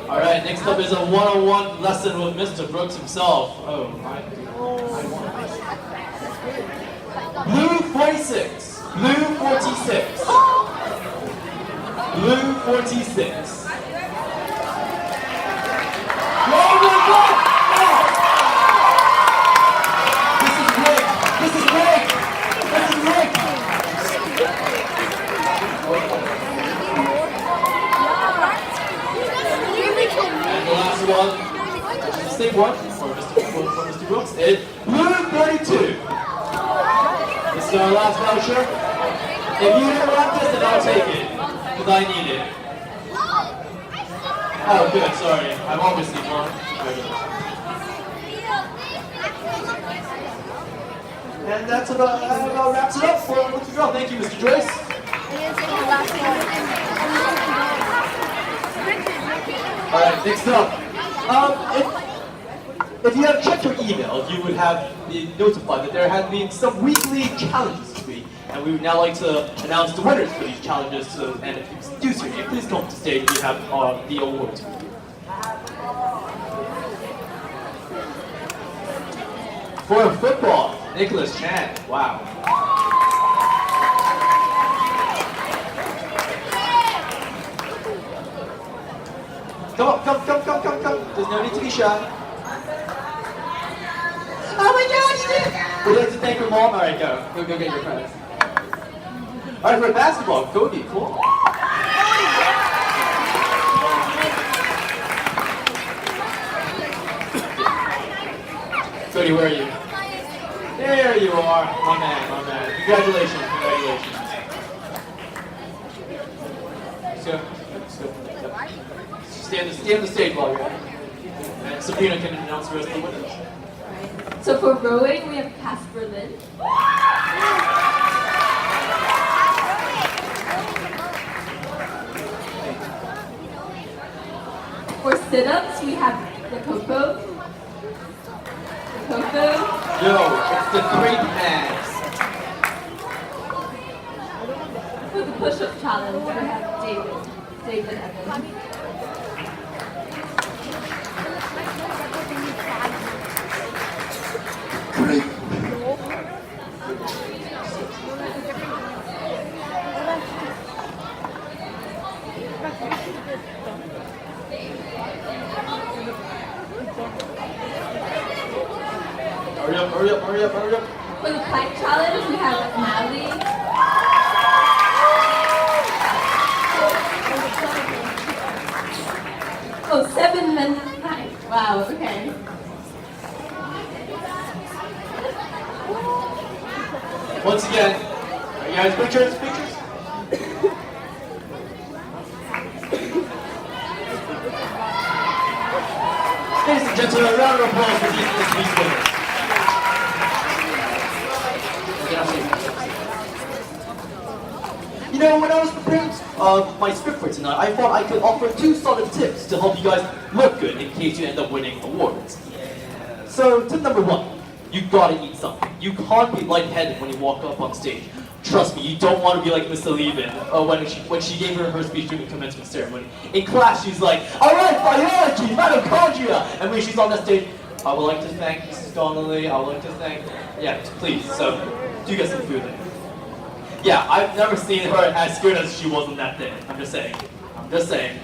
Alright, next up is a one-on-one lesson with Mr. Brooks himself. Oh my. Blue 46. Blue 46. Blue 46. Oh my God! This is rigged! This is rigged! This is rigged! And the last one, same one for Mr. Brooks, is Blue 32. This is our last voucher. If you didn't want this, then I'll take it, because I need it. Oh, good, sorry. I've obviously won. And that's about wraps it up for Lucky Draw. Thank you, Mr. Joyce. Alright, next up. If you have checked your email, you would have been notified that there have been some weekly challenges this week. And we would now like to announce the winners for these challenges. And if you introduce your name, please come to stage. We have the awards for you. For football, Nicholas Chan. Wow. Come. There's no need to be shy. Oh my God, you did it! Would you like to thank your mom? All right, go get your prize. All right, for basketball, Cody, cool. Cody, where are you? There you are, my man. Congratulations. Let's go. Stay on the stage while you're at it. And Sabrina can announce the rest of the winners. So for rowing, we have Casper Lin. For sit-ups, we have the Coco. Yo, it's the great man. For the push-up challenge, we have David Evans. Great. Hurry up. For the plank challenge, we have Natalie. Oh, 7 minutes plank. Wow, okay. Once again, are you guys pictures? Ladies and gentlemen, a round of applause for these week's winners. You know, when I was preparing my script for tonight, I thought I could offer 2 solid tips to help you guys look good in case you end up winning awards. So, tip number 1, you gotta eat something. You can't be lightheaded when you walk up on stage. Trust me, you don't want to be like Miss Levin when she gave her speech during the commencement ceremony. In class, she's like, "Alright, biology, mitochondria," and when she's on the stage, "I would like to thank Mrs. Donnelly. I would like to thank," yeah, please. So, do get some food then. Yeah, I've never seen her as good as she was on that day. I'm just saying.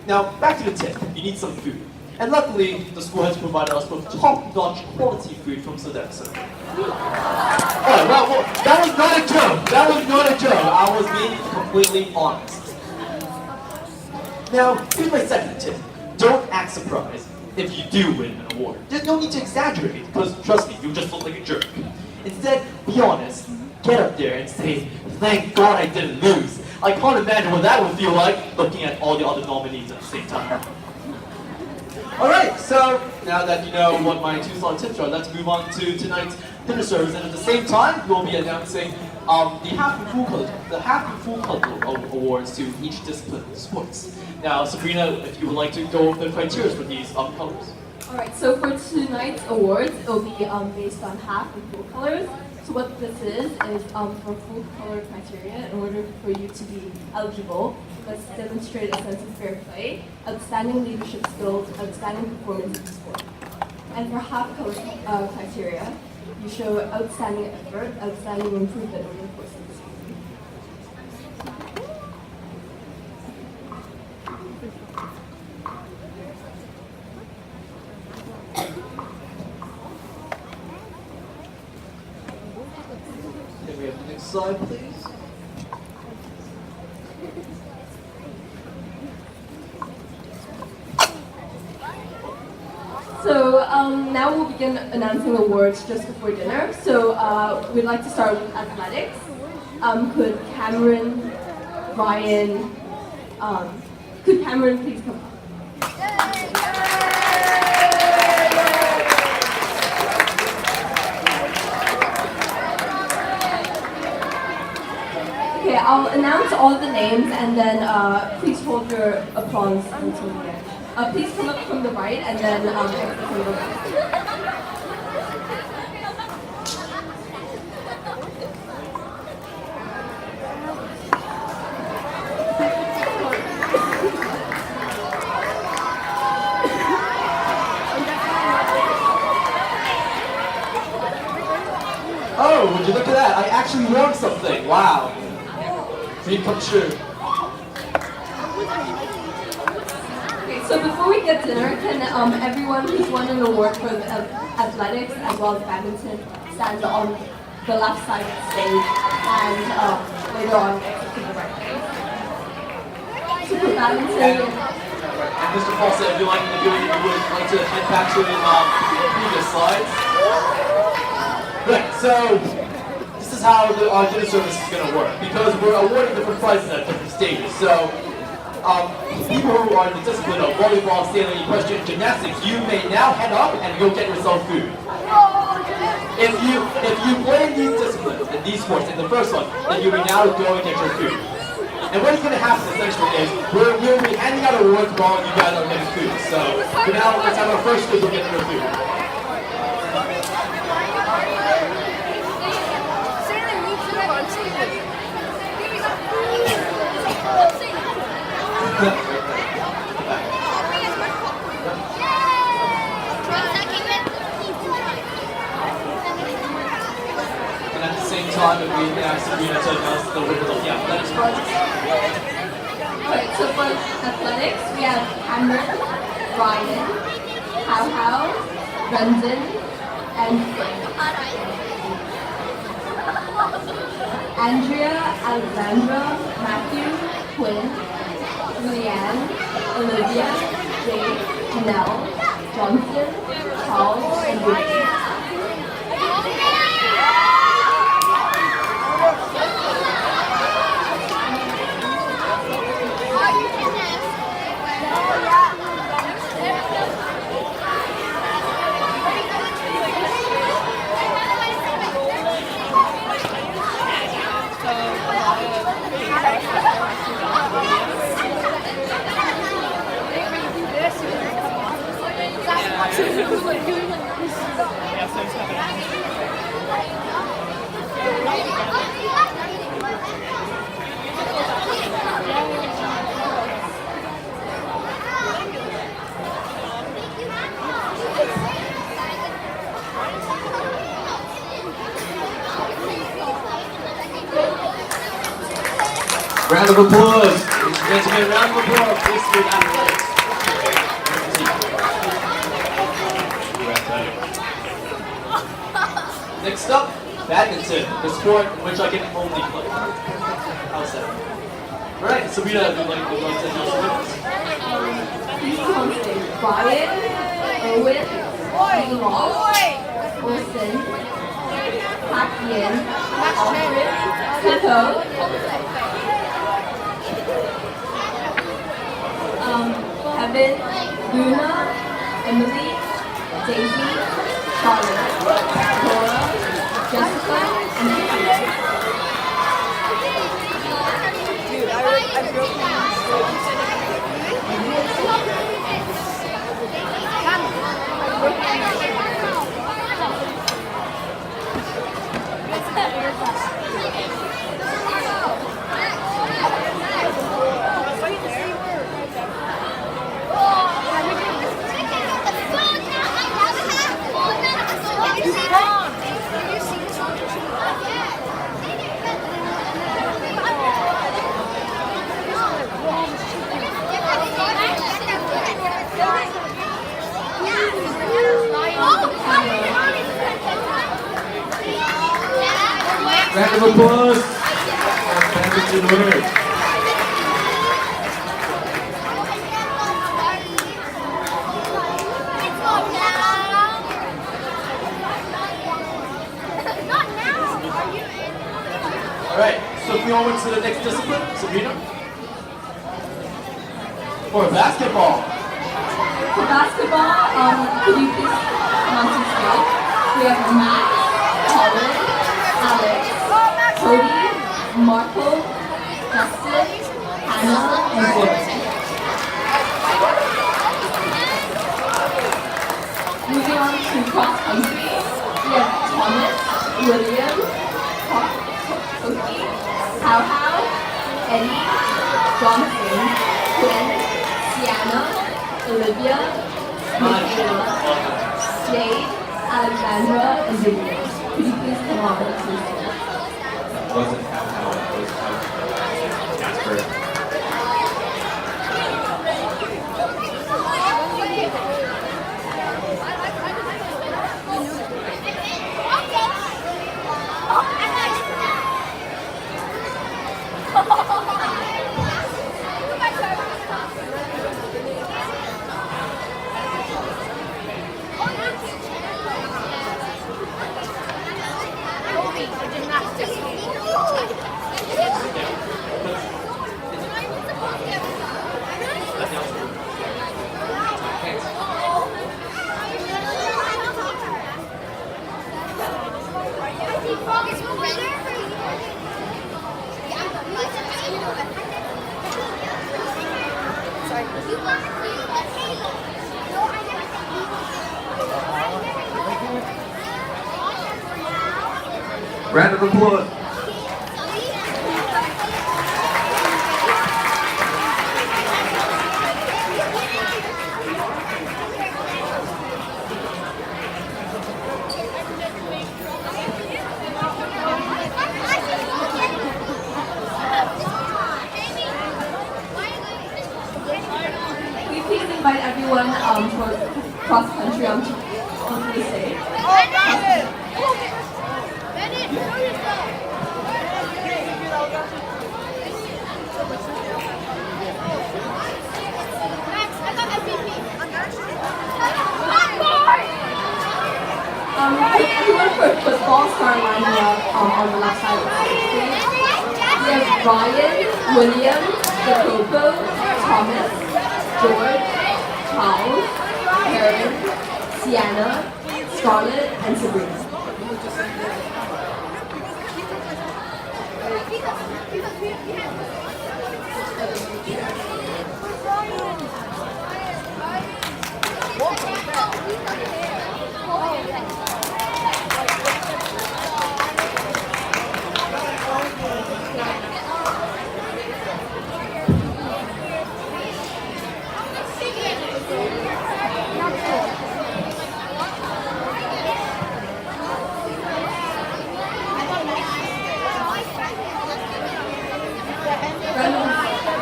Now, back to the tip. You need some food. And luckily, the school has provided us with top-notch quality food from Sodexo. Alright, well, that was not a joke. That was not a joke. I was being completely honest. Now, here's my second tip. Don't act surprised if you do win an award. There's no need to exaggerate, because trust me, you'll just look like a jerk. Instead, be honest. Get up there and say, thank God I didn't lose. I can't imagine what that would feel like looking at all the other nominees at the same time. Alright, so now that you know what my two solid tips are, let's move on to tonight's dinner service. And at the same time, we'll be announcing the half and full color awards to each discipline of sports. Now, Sabrina, if you would like to go over the criteria for these colors. Alright, so for tonight's awards, it will be based on half and full colors. So what this is for full color criteria, in order for you to be eligible, you must demonstrate a sense of fair play, outstanding leadership skills, outstanding performance in the sport. And for half color criteria, you show outstanding effort, outstanding improvement over the course of the season. Can we have the next slide, please? So now we'll begin announcing awards just before dinner. So we'd like to start with athletics. Could Cameron, Ryan, could Cameron please come up? Okay, I'll announce all the names and then please hold your applause until the end. Please come up from the right and then exit from the left. Oh, would you look at that? I actually won something. Wow. Dream come true. So before we get dinner, can everyone who's won an award for athletics as well as badminton stand on the left side of the stage and later on exit to the right place? So for badminton, And Mr. Paul said, if you would like to head back to the previous slides. Right, so this is how our dinner service is going to work, because we're awarding different prizes at different stages. So people who are in the discipline of volleyball, sailing, equestrian, gymnastics, you may now head up and go get yourself food. If you play in these disciplines, in these sports, in the first one, then you may now go and get your food. And what is going to happen essentially is we'll be handing out awards while you guys are getting food. So for now, let's have our first group get your food. And at the same time, if we ask Sabrina to announce the winners of the athletics prizes. Alright, so for athletics, we have Cameron, Ryan, How, Brendan, and Flynn. Andrea, Alexandra, Matthew, Quinn, Julianne, Olivia, Jade, Janelle, Johnson, Charles, and Ruby. Round of applause. Ladies and gentlemen, round of applause. This is athletics. Next up, badminton, the sport in which I can only play. How's that? Alright, Sabrina, would you like to announce the winners? Please come on stage. Brian, Owen, Ross, Wilson, Pakian, Alfred, Tito, Evan, Luna, Emily, Daisy, Charlotte, Laura, Jessica, and Sophia. Dude, I broke Round of applause for badminton winners. Alright, so if we all went to the next discipline, Sabrina? For basketball. For basketball, could you please come on to stage? We have Matt, Colin, Alex, Cody, Marco, Justin, Hannah, and Gordon. Moving on to cross country, we have Thomas, William, Koki, How How, Eddie, Johnson, Quinn, Sienna, Olivia, Michaela, Jade, Alexandra, and Vivian. Could you please come on to the stage? Wasn't how it was Casper. Round of applause. Can you please invite everyone for cross country onto the stage? Everyone for football start lining up on the left side of the stage. We have Ryan, William, Jacopo, Thomas, George, Charles, Karen, Sienna, Scarlett, and Sabrina.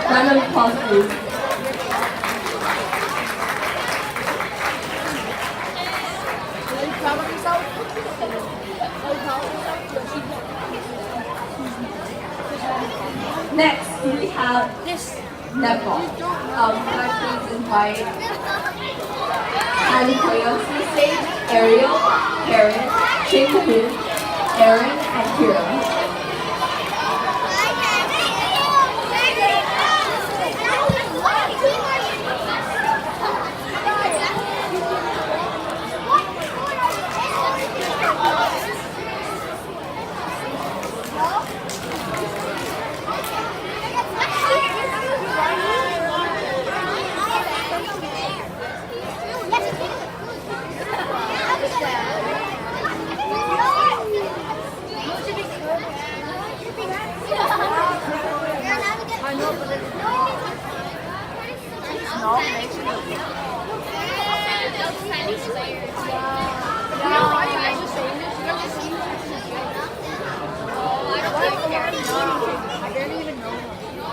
Round of applause, please. Are you proud of yourself? Are you proud of yourself? netball. Can I please invite Annie Koyo to the stage, Ariel, Karen, Jing-Hoon, Aaron, and Kira.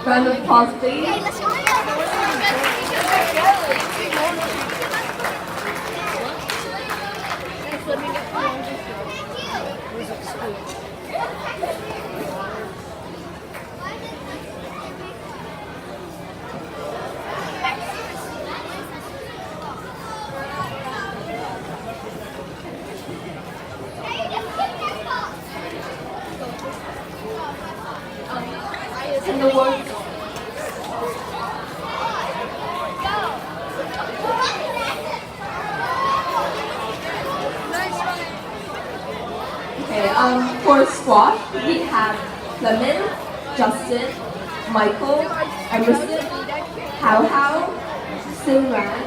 Round of applause, please. In the words. Okay, for squash, we have Lemon, Justin, Michael, Emerson, How How, Simran,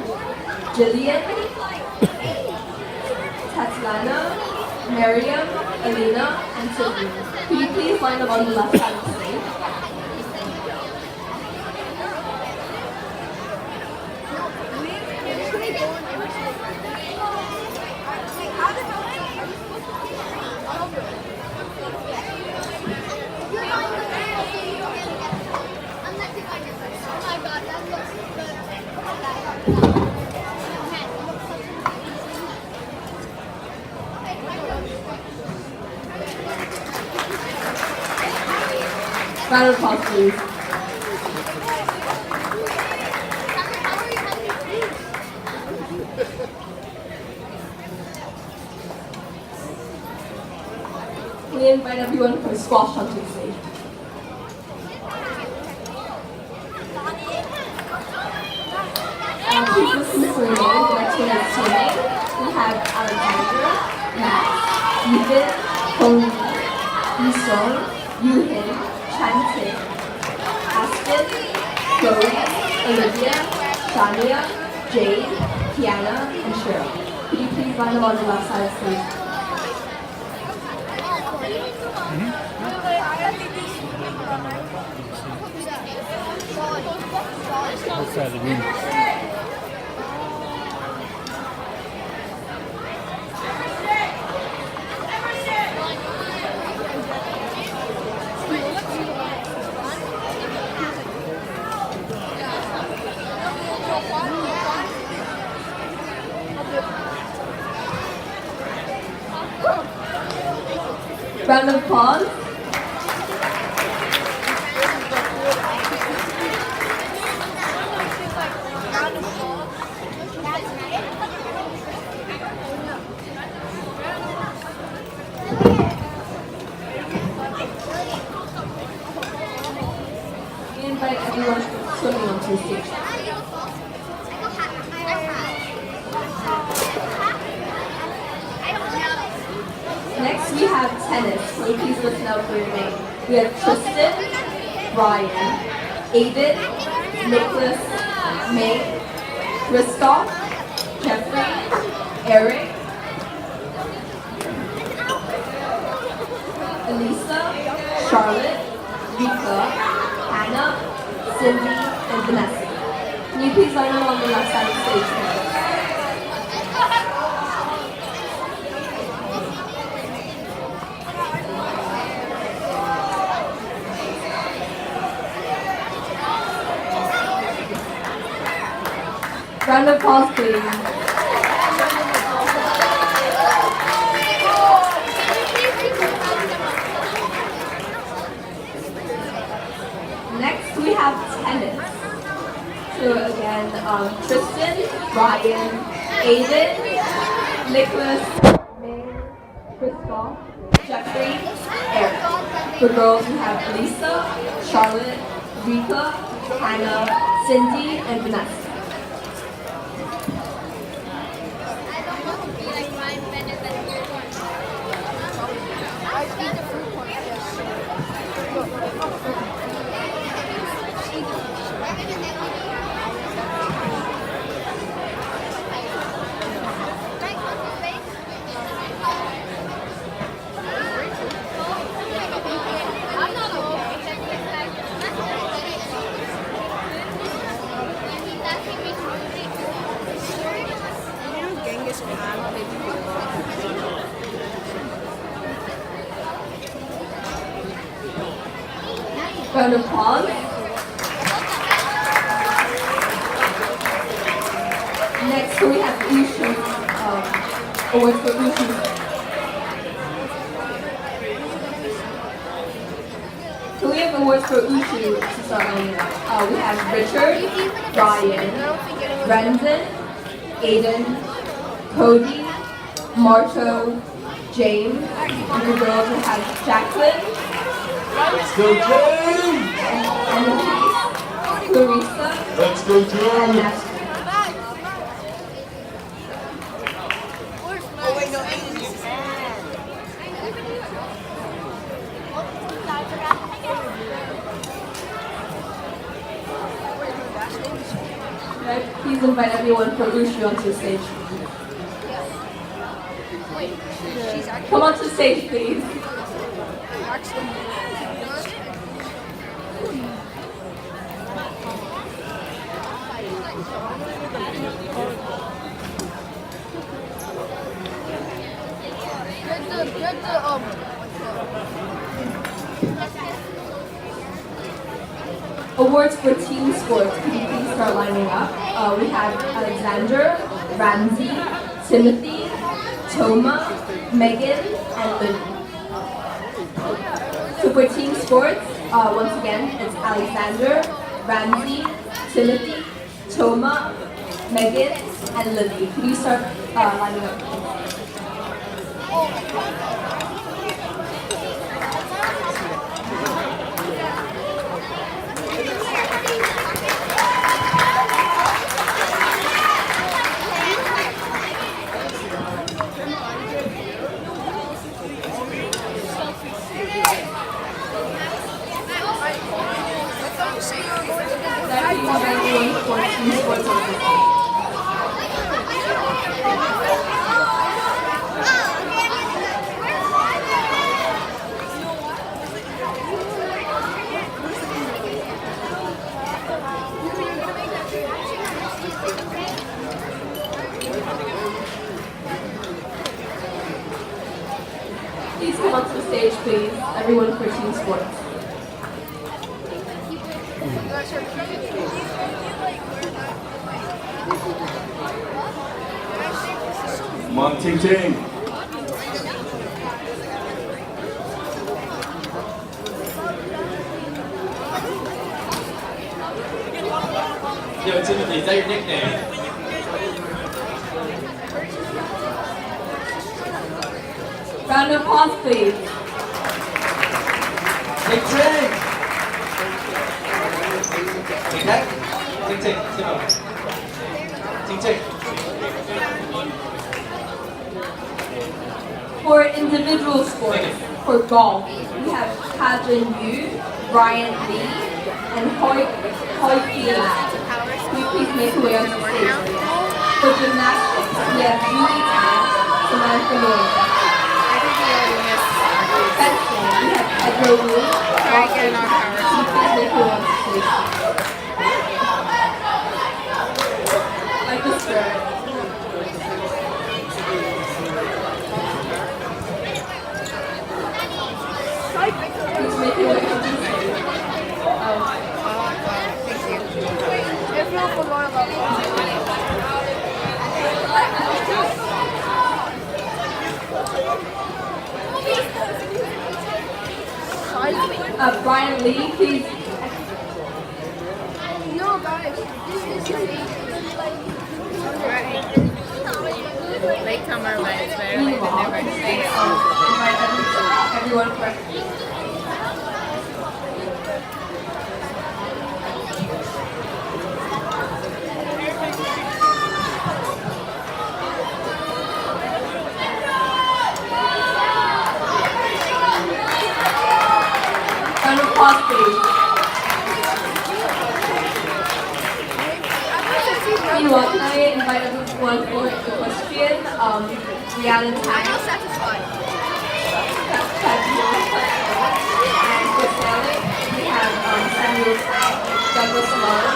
Jillian, Tatiana, Miriam, Alina, and Tiffany. Could you please line up on the left side of the stage? Round of applause, please. We invite everyone for squash onto the stage. Please listen for your name. The next one is swimming. We have Alexandra, Max, Ethan, Hong, Yusong, Yuhin, Chanting, Aspen, Chloe, Olivia, Shania, Jade, Kiana, and Cheryl. Could you please line them on the left side of the stage? Round of applause. We invite everyone swimming onto the stage. Next, we have tennis. So please listen out for your name. We have Tristan, Ryan, Aiden, Nicholas, May, Christoph, Jeffrey, Eric, Elisa, Charlotte, Rika, Hannah, Cindy, and Vanessa. Can you please line them on the left side of the stage, please? Round of applause, please. Next, we have tennis. So again, Tristan, Ryan, Aiden, Nicholas, May, Christoph, Jeffrey, Eric. For girls, we have Lisa, Charlotte, Rika, Hannah, Cindy, and Vanessa. Round of applause. Next, we have Ushu. Awards for Ushu. So we have awards for Ushu to start lining up. We have Richard, Ryan, Brendan, Aiden, Cody, Marto, James, and the girls we have Jacqueline. Let's go, James! Annalise, Clarissa, Let's go, and James! Natalie. Oh wait, no, Aiden is Right, please invite everyone for Ushu onto the stage. Come onto the stage, please. Awards for team sports. Could you please start lining up? We have Alexander, Ramsey, Timothy, Toma, Megan, and Lynn. So for team sports, once again, it's Alexander, Ramsey, Timothy, Toma, Megan, and Lily. Can you start lining up? Please come onto the stage, please. Everyone for team sports. Come on, Ting Ting! Yo, Timothy, is that your nickname? Round of applause, please. Ting Ting! Okay? Ting Ting, Timo. Ting Ting. For individual sports, for golf, we have Kajin Yu, Brian Lee, and Hoi Phi Lat. Can you please make your way on the stage? For gymnastics, we have Julie Tan, Samantha Lloyd. Fencing, we have Edgar Wu, Ross Can you please make your way on the stage? Like the skirt. Please make your way on the stage. Brian Lee, please. No, guys, this is Latecomer, but it's very late and never Invite everyone for round of applause, please. Meanwhile, can I invite everyone for equestrian, Rhiannon Tang, and for sailing, we have Samuel Tang, Douglas Lowe,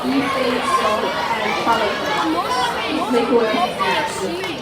Yifei Song, and Charlotte. Please make your way to the stage.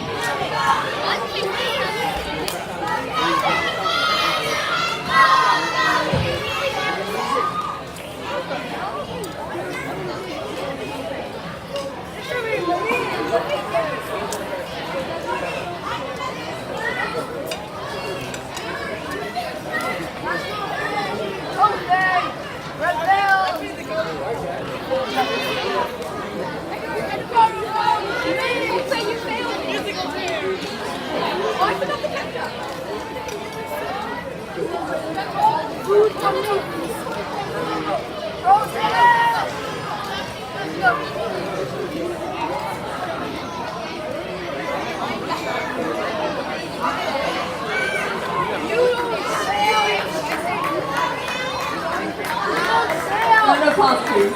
Round of applause, please.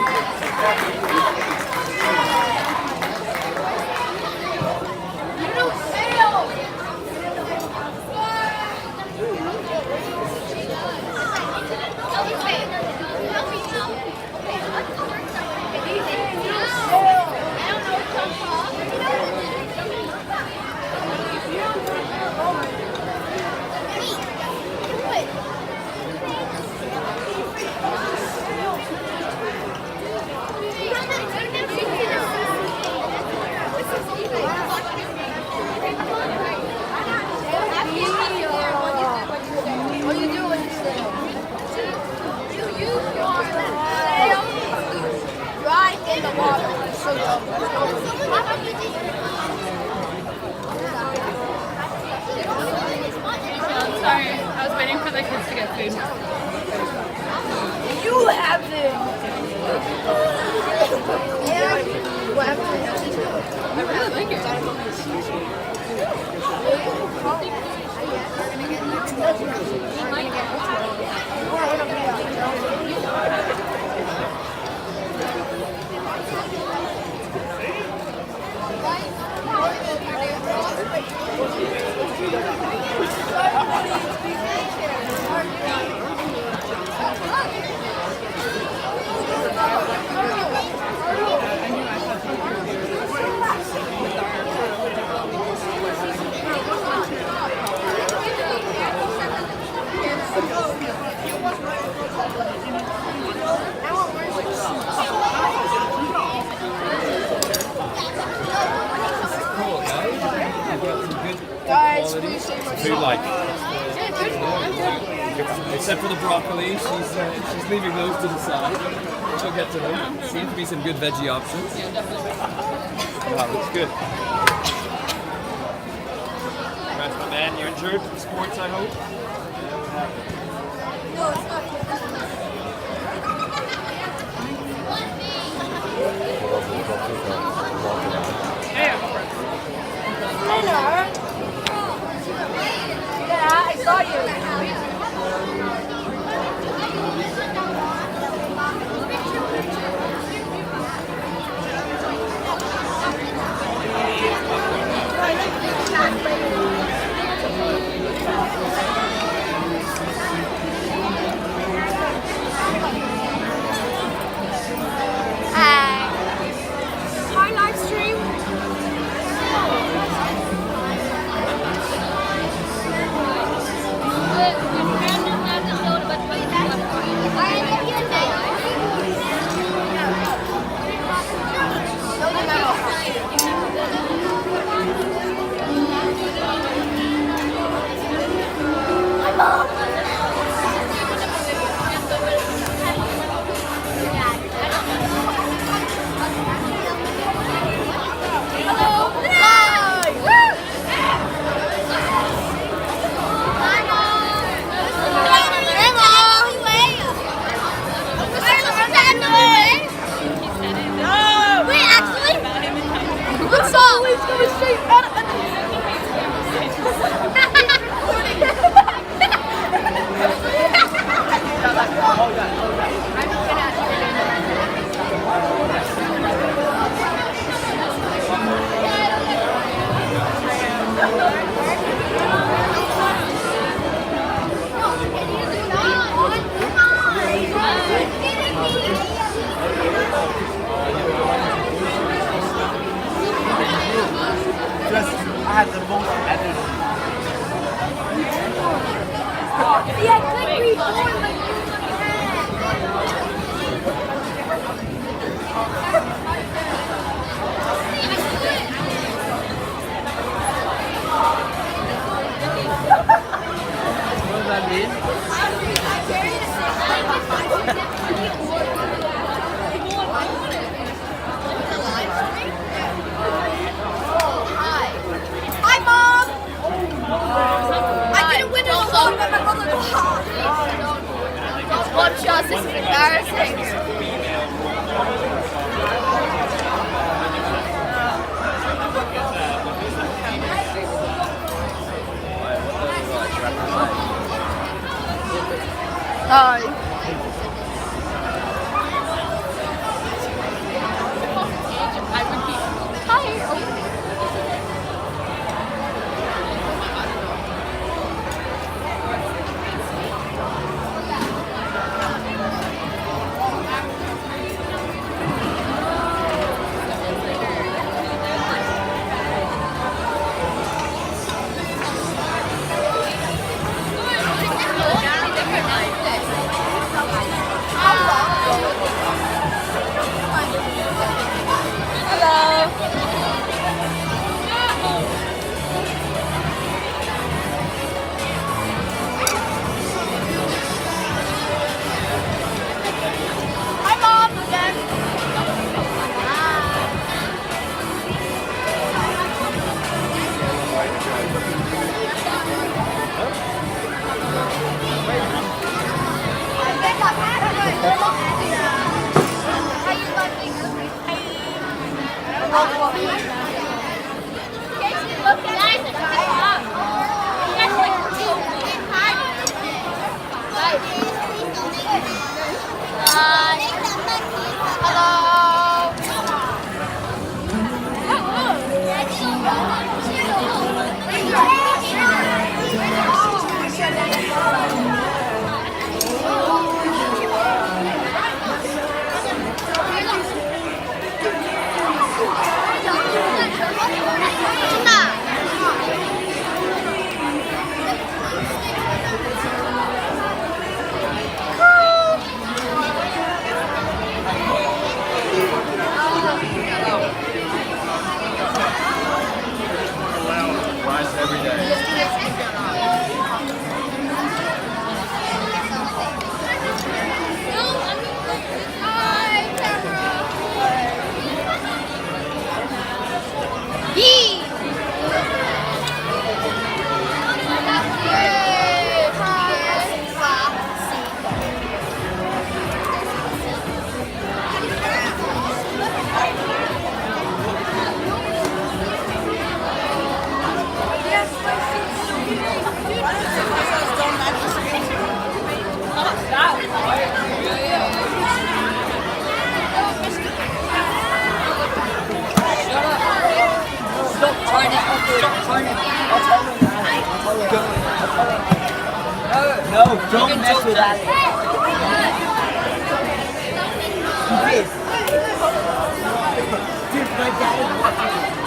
Sorry, I was waiting for the kids to get food. You have it. I really like it. Guys, please say food like. Except for the broccoli, she's leaving those to the side. She'll get to them. Seem to be some good veggie options. Yeah, definitely. Wow, looks good. Congrats, my man. You enjoyed the sports, I hope. No, it's not. Yeah, I saw you. always go straight out of Just add the most energy. Yeah, click reborn like What does that mean? Hi, Mom! I didn't win it alone, but my brother was hot. Watch us, this is embarrassing. Hi. I would be tired. Hi, Mom, again. Rise every day. No, don't mess with that. Dude, my dad is watching.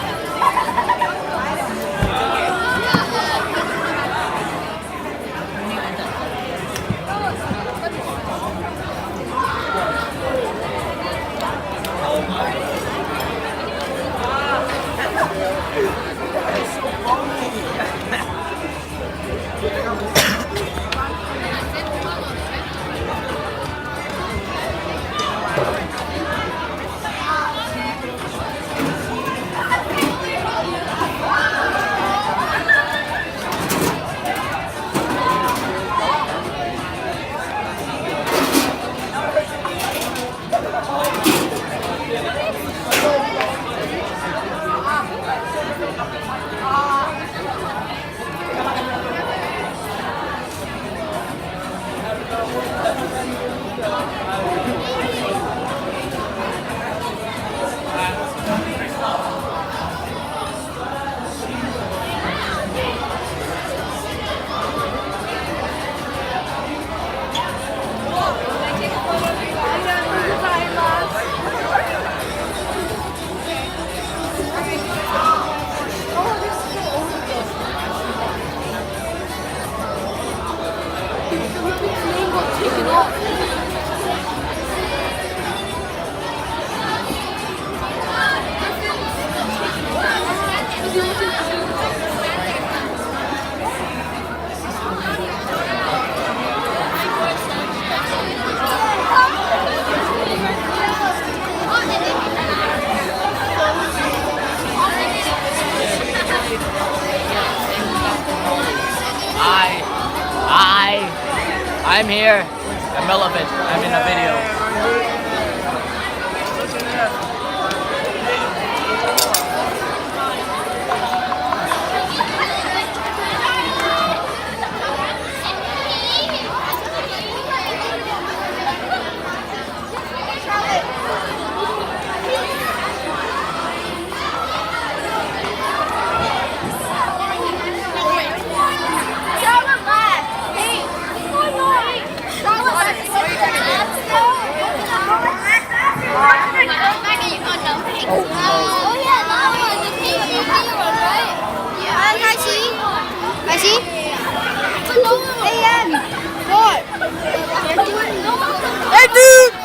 I'm here. I'm relevant. I'm in a video. Hey, dude!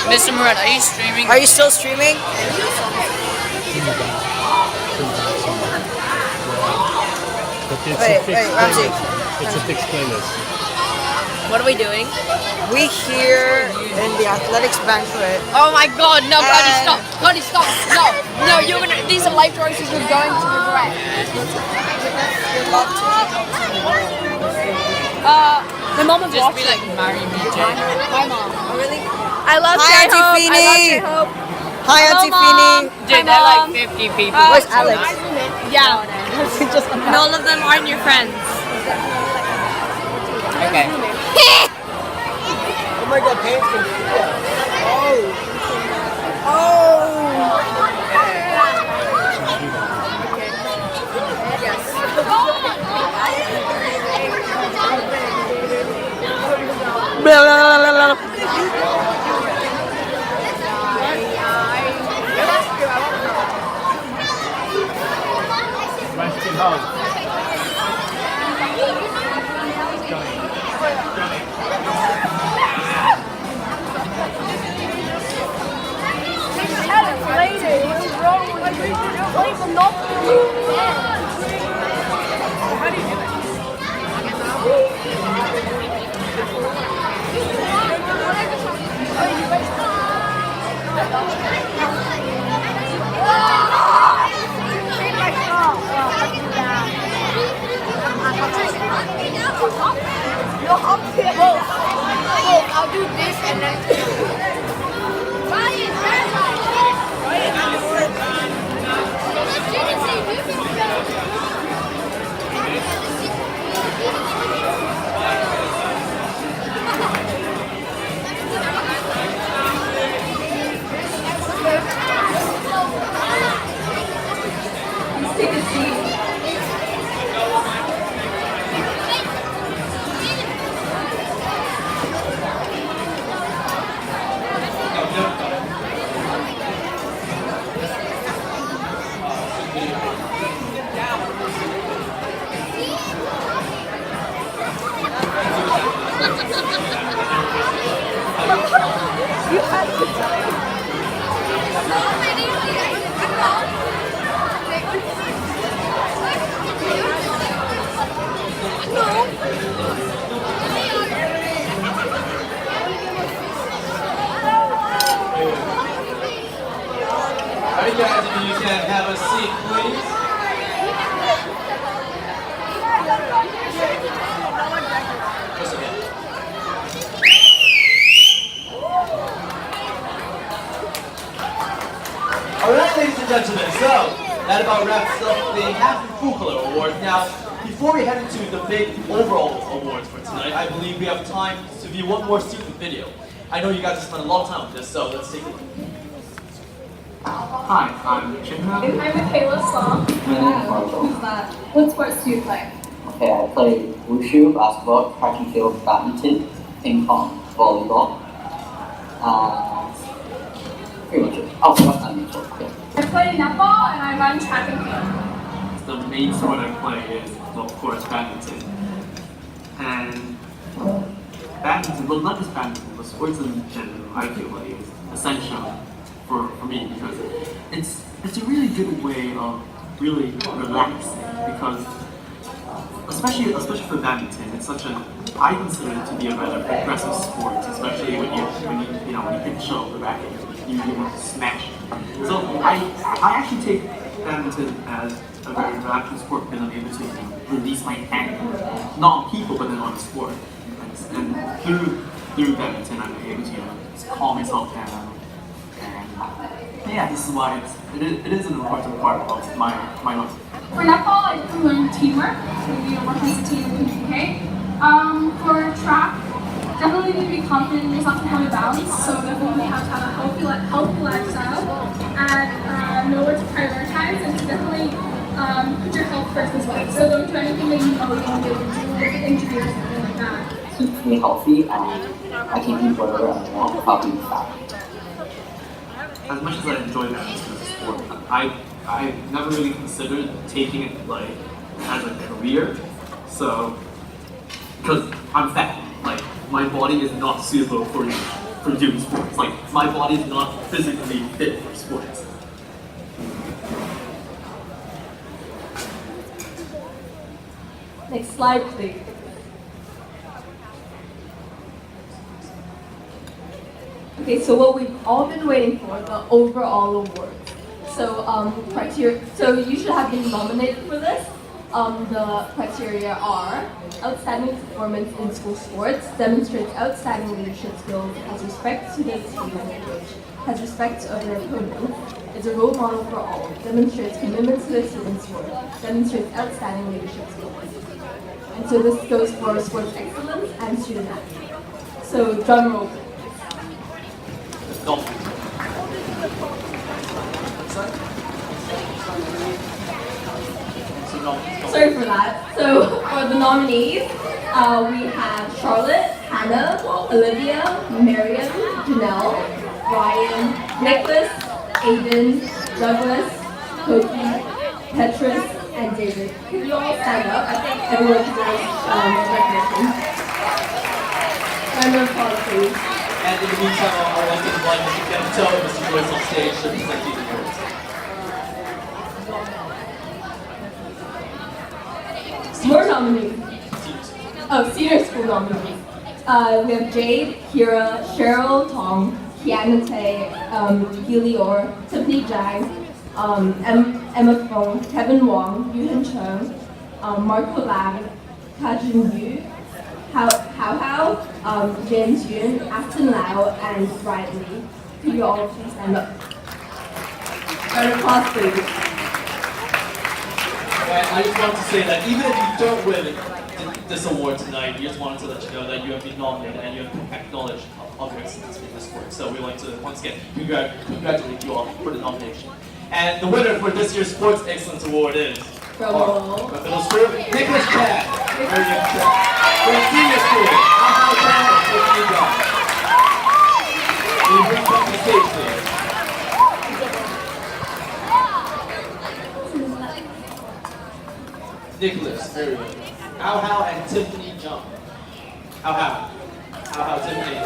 Mr. Murat, are you streaming? Are you still streaming? Wait, Ramsey. It's a fixed playlist. What are we doing? We here in the athletics banquet. Oh my god, no, Cody, stop. Cody, stop. No, no, you're gonna, these are life choices you're going to regret. My mom was Just watching. be like, marry me, Jane. My mom. Oh, really? I love Auntie Feeney. Hi, Auntie Feeney. Dude, they're like 50 people. Where's Alex? Yeah. And all of them aren't your friends. Okay. Oh my god, pants can Question home. I'll do this and then. Take a seat. seat, please. Just a minute. Alright, ladies and gentlemen, so that about wraps up the half and full color awards. Now, before we head into the big overall awards for tonight, I believe we have time to view one more student video. I know you guys have spent a lot of time with this, so let's take a look. Hi, I'm Chinna. I'm Michaela Song. Who's that? What sports do you play? Okay, I play wushu, basketball, track and field, badminton, ping pong, volleyball. Pretty much it. Oh, what's that mean? I play netball and I run track and field. The main sport I play is, well, of course, badminton. And badminton, well, not just badminton, but sports in general, I feel like is essential for me because it's a really good way of really relaxing because especially for badminton, it's such a, I consider it to be a rather aggressive sport, especially when you hit the shuttle, the racket, you want to smash it. So I actually take badminton as a very relaxing sport because I'm able to release my anger, not on people, but then on the sport. And through badminton, I'm able to calm myself down. And yeah, this is why it is an important part of my life. For netball, I can learn teamwork. We work as a team and communicate. For track, definitely need to be confident in yourself and how to balance. So definitely have to have a healthy lifestyle and know where to prioritize and to definitely put your health first as well. So don't do anything that you know you won't be able to do, like an injury or something like that. Keeps me healthy and I can eat whatever I want without being fat. As much as I enjoy badminton as a sport, I never really considered taking it like as a career. So, because I'm fat, like my body is not suitable for doing sports. Like my body is not physically fit for sports. Next slide, please. Okay, so what we've all been waiting for, the overall awards. So criteria. So you should have been nominated for this. The criteria are outstanding performance in school sports, demonstrates outstanding leadership skills, has respect to their team and coach, has respect of their opponents, is a role model for all, demonstrates commitment to their student sport, demonstrates outstanding leadership skills. And so this goes for sports excellence and student athletes. So drum roll. Sorry for that. So for the nominees, we have Charlotte, Hannah, Olivia, Mariam, Janelle, Ryan, Nicholas, Aiden, Douglas, Koki, Petrus, and David. Could you all stand up? I think everyone deserves recognition. Round of applause, please. And in the meantime, I want to invite Mr. Kento and Mr. Joyce on stage to present these awards. More nominees. Oh, senior school nominees. We have Jade, Kira, Cheryl, Tom, Kiana Tay, Helior, Tiffany Jang, Emma Fong, Kevin Wong, Yuhan Chung, Marco Lam, Kajin Yu, Hao, James Yun, Aston Lau, and Ryan Lee. Could you all please stand up? Round of applause, please. And I just want to say that even if you don't win this award tonight, we just wanted to let you know that you have been nominated and you have acknowledged of your excellence in this work. So we'd like to once again congratulate you all for the nomination. And the winner for this year's Sports Excellence Award is our middle school, Nicholas Chad. Very good Chad. For the senior school, Ahau Chad, Tiffany John. Will you bring up the stage, please? Nicholas, very good. How and Tiffany Jump. How, Tiffany.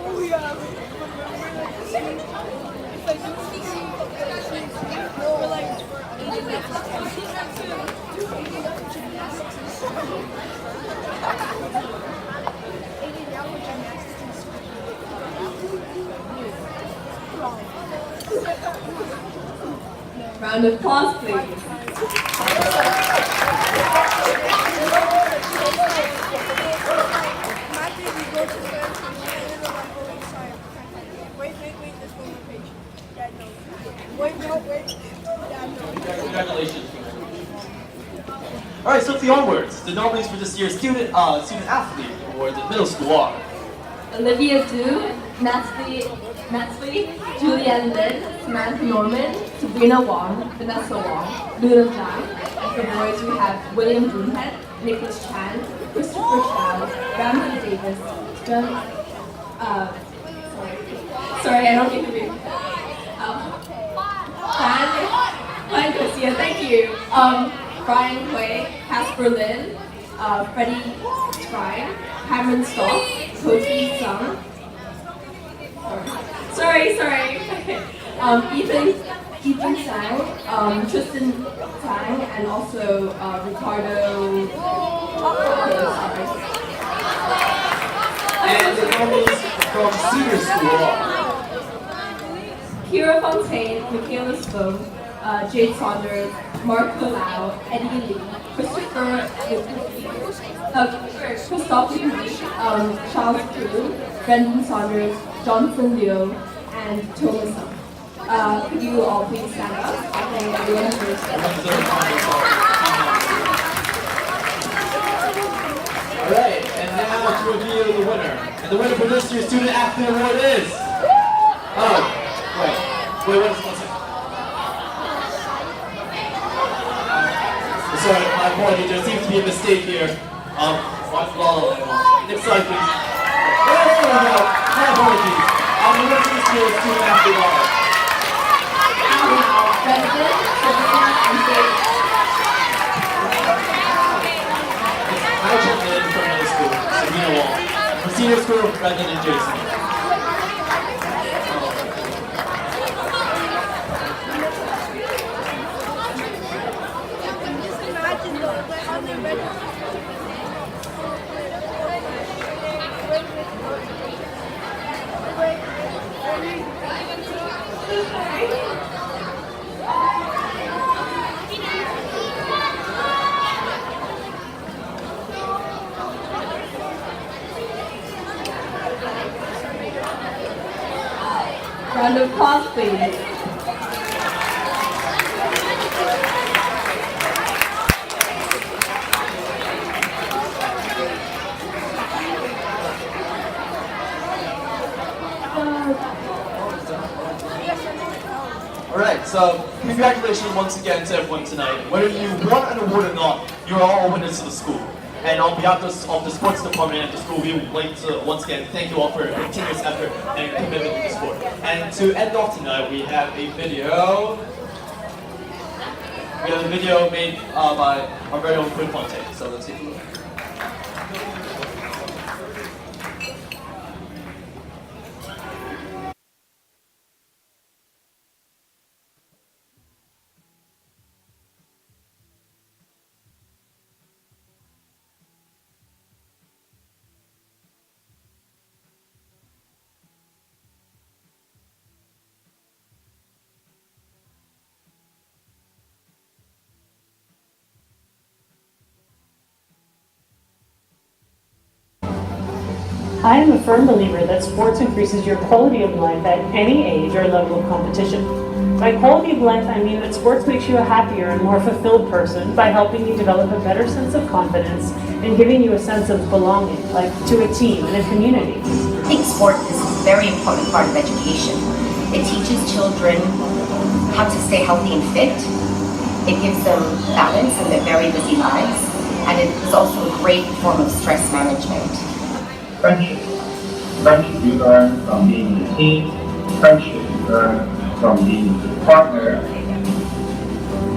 Oh, yeah. Round of applause, please. Congratulations. All right, so the onwards. The nominees for this year's student athlete awards in middle school are Olivia Du, Natalie, Julianne Lin, Samantha Norman, Sabrina Wong, Vanessa Wong, Luna Zhang. And for boys, we have William Broomhead, Nicholas Chan, Christopher Chow, Ramsey Davis, John, sorry, I don't get to read. Fan Garcia, thank you. Brian Hui, Casper Lin, Freddie Trine, Cameron Stock, Koji Sung. Sorry. Ethan Sang, Tristan Sang, and also Ricardo. And the nominees from senior school are Kira Fontaine, Michaela Spoon, Jade Saunders, Mark Lau, Eddie Lee, Christopher Charles Crew, Brendan Saunders, Johnson Liu, and Thomas Sung. Could you all please stand up? I think everyone Alright, and now to reveal the winner. And the winner for this year's Student Athlete Award is... Wait, what is it? Sorry, my apologies, there seems to be a mistake here. Next slide, please. No, my apologies. The winner for this year's Student Athlete Award. I checked in from middle school, Sabrina Wall. From senior school, Brendan and Jason. Round of applause, please. Alright, so congratulations once again to everyone tonight. Whether you won an award or not, you're all winners of the school. And on behalf of the sports department at the school, we would like to once again thank you all for your continuous effort and commitment to the sport. And to end off tonight, we have a video. We have a video made by our very own Quinn Fontaine. So let's take a look. I am a firm believer that sports increases your quality of life at any age or level of competition. By quality of life, I mean that sports makes you a happier and more fulfilled person by helping you develop a better sense of confidence and giving you a sense of belonging, like to a team and a community. I think sport is a very important part of education. It teaches children how to stay healthy and fit. It gives them balance in their very busy lives, and it is also a great form of stress management. Friendship. Friendship you learn from being in a team. Friendship you learn from being with a partner.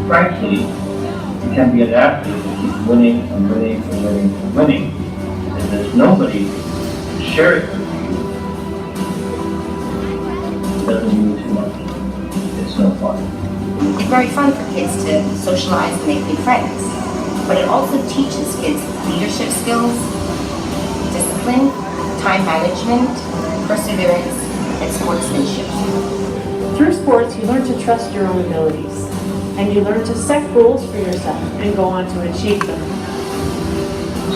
Frankly, you can be an athlete and keep winning and winning and winning and winning. And there's nobody to share it with you. It doesn't mean too much. It's no fun. It's very fun for kids to socialize and make new friends, but it also teaches kids leadership skills, discipline, time management, perseverance, and sportsmanship. Through sports, you learn to trust your own abilities, and you learn to set goals for yourself and go on to achieve them.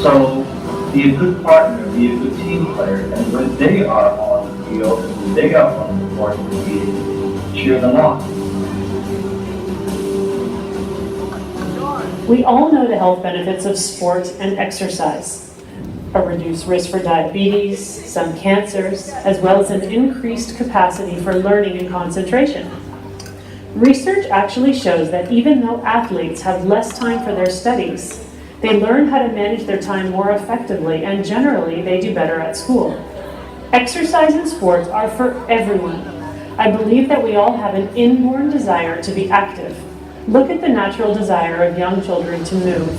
So, be a good partner, be a good team player, and when they are on the field, and when they are on the court, cheer them on. We all know the health benefits of sport and exercise. A reduced risk for diabetes, some cancers, as well as an increased capacity for learning and concentration. Research actually shows that even though athletes have less time for their studies, they learn how to manage their time more effectively, and generally they do better at school. Exercise and sports are for everyone. I believe that we all have an inborn desire to be active. Look at the natural desire of young children to move.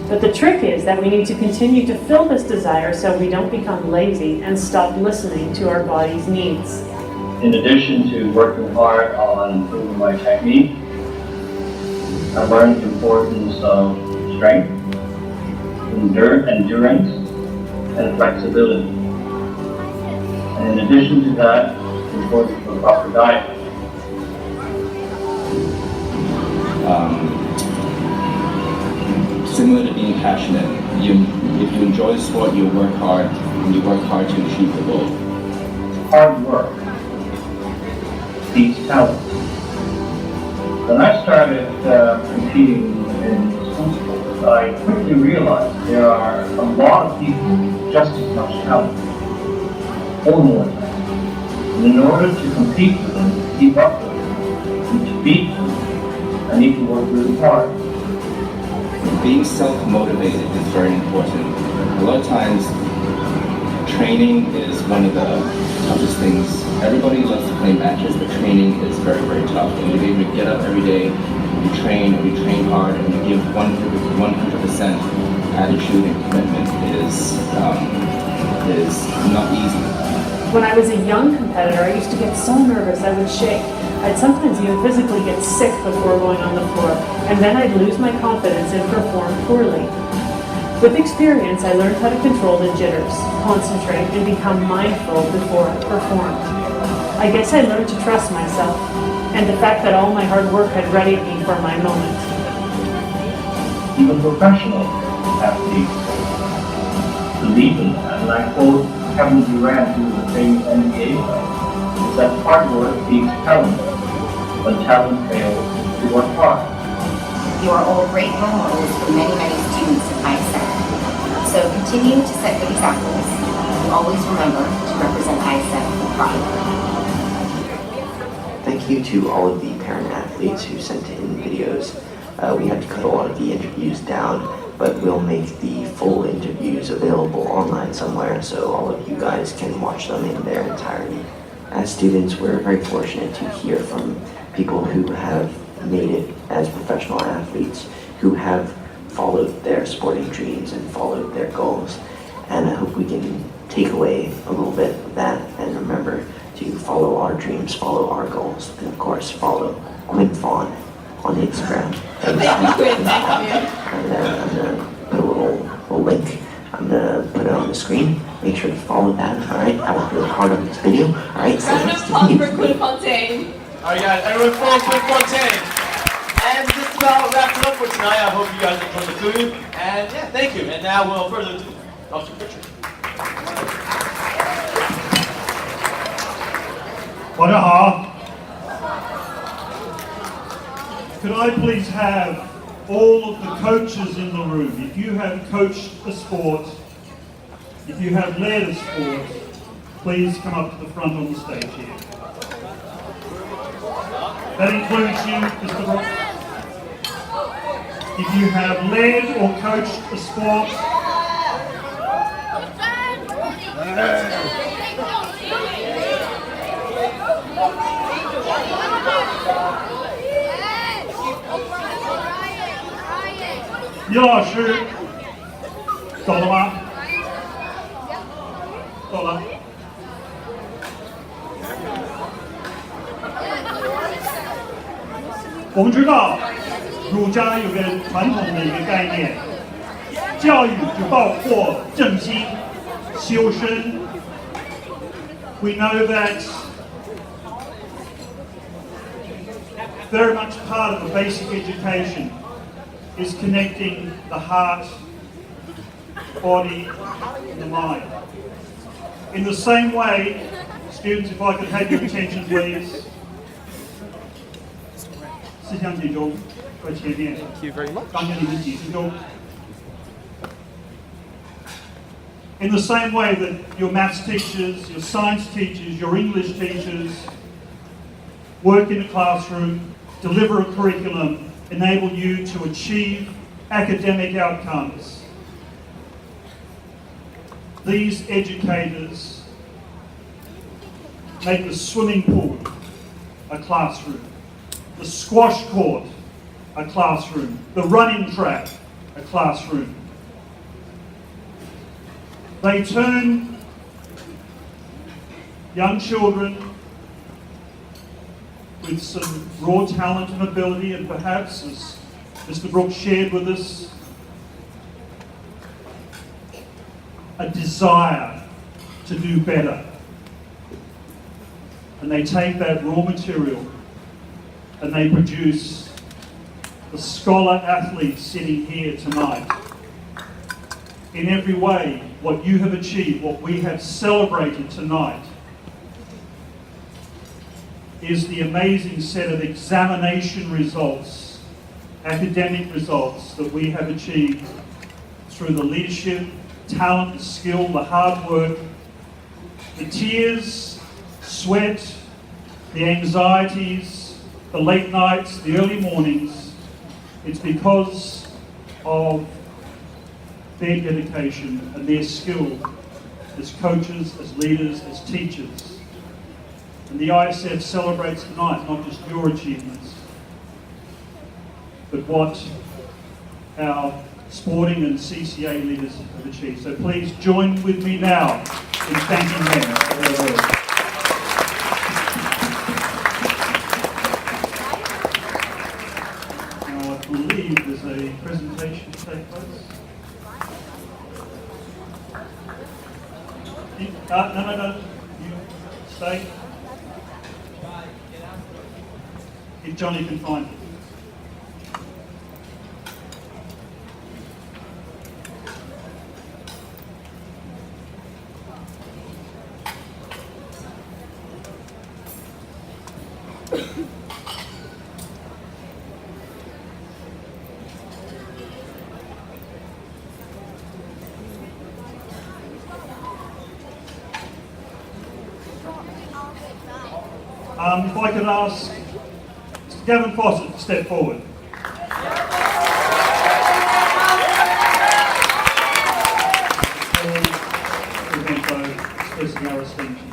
But the trick is that we need to continue to fill this desire so we don't become lazy and stop listening to our body's needs. In addition to working hard on improving my technique, I learned the importance of strength, endurance, and flexibility. And in addition to that, the importance of a proper diet. Similar to being passionate, if you enjoy the sport, you work hard, and you work hard to achieve the goal. Hard work beats talent. When I started competing in school sports, I quickly realized there are a lot of people with just as much talent, or more talent. And in order to compete with them, to keep up with them, and to beat them, I need to work really hard. Being self-motivated is very important. A lot of times, training is one of the toughest things. Everybody loves to play matches, but training is very, very tough. And to be able to get up every day, you train hard, and you give 100% attitude and commitment is not easy. When I was a young competitor, I used to get so nervous I would shake. I'd sometimes even physically get sick before going on the floor, and then I'd lose my confidence and perform poorly. With experience, I learned how to control the jitters, concentrate, and become mindful before I performed. I guess I learned to trust myself, and the fact that all my hard work had readied me for my moment. Even professional athletes believe in that, and I quote Kevin Durant, who was a famous NBA player, is that hard work beats talent. When talent fails, you work hard. You are all great role models for many, many students at ISEC. So continue to set good examples, and always remember to represent ISEC with pride. Thank you to all of the parent athletes who sent in videos. We had to cut a lot of the interviews down, but we'll make the full interviews available online somewhere so all of you guys can watch them in their entirety. As students, we're very fortunate to hear from people who have made it as professional athletes, who have followed their sporting dreams and followed their goals. And I hope we can take away a little bit of that and remember to follow our dreams, follow our goals, and of course follow Quinn Fawn on Instagram. And I'm gonna put a little link. I'm gonna put it on the screen. Make sure to follow that. All right. I worked really hard on this video. All right. So Round of applause for Quinn Fontaine. All right, guys. Everyone follow Quinn Fontaine. And just about wraps it up for tonight. I hope you guys enjoyed the food. And yeah, thank you. And now, without further ado, Dr. Pritchard. 大家好. Could I please have all of the coaches in the room, if you have coached a sport, if you have led a sport, please come up to the front on the stage here. That includes you, Mr. Rock. If you have led or coached a sport, Yi 老师走了吗？走了。我们知道儒家有个传统的一个概念，教育就包括正心、修身。We know that very much part of a basic education is connecting the heart, body, and the mind. In the same way, students, if I could have your attention, please. 思想集中，在前面。Thank you very much. 刚才你们几分钟。In the same way that your maths teachers, your science teachers, your English teachers work in a classroom, deliver a curriculum, enable you to achieve academic outcomes. These educators make the swimming pool a classroom, the squash court a classroom, the running track a classroom. They turn young children with some raw talent and ability, and perhaps, as Mr. Brooks shared with us, a desire to do better. And they take that raw material and they produce the scholar athlete sitting here tonight. In every way, what you have achieved, what we have celebrated tonight, is the amazing set of examination results, academic results that we have achieved through the leadership, talent, the skill, the hard work, the tears, sweat, the anxieties, the late nights, the early mornings. It's because of their dedication and their skill as coaches, as leaders, as teachers. And the ISF celebrates tonight not just your achievements, but what our sporting and CCA leaders have achieved. So please join with me now in thanking them for their work. Now I believe there's a presentation to take place. No. You stay. If Johnny can find it. If I could ask Mr. Gavin Fawcett to step forward. Expressing our esteem to you.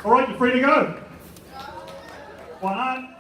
All right, you're free to go. Why not?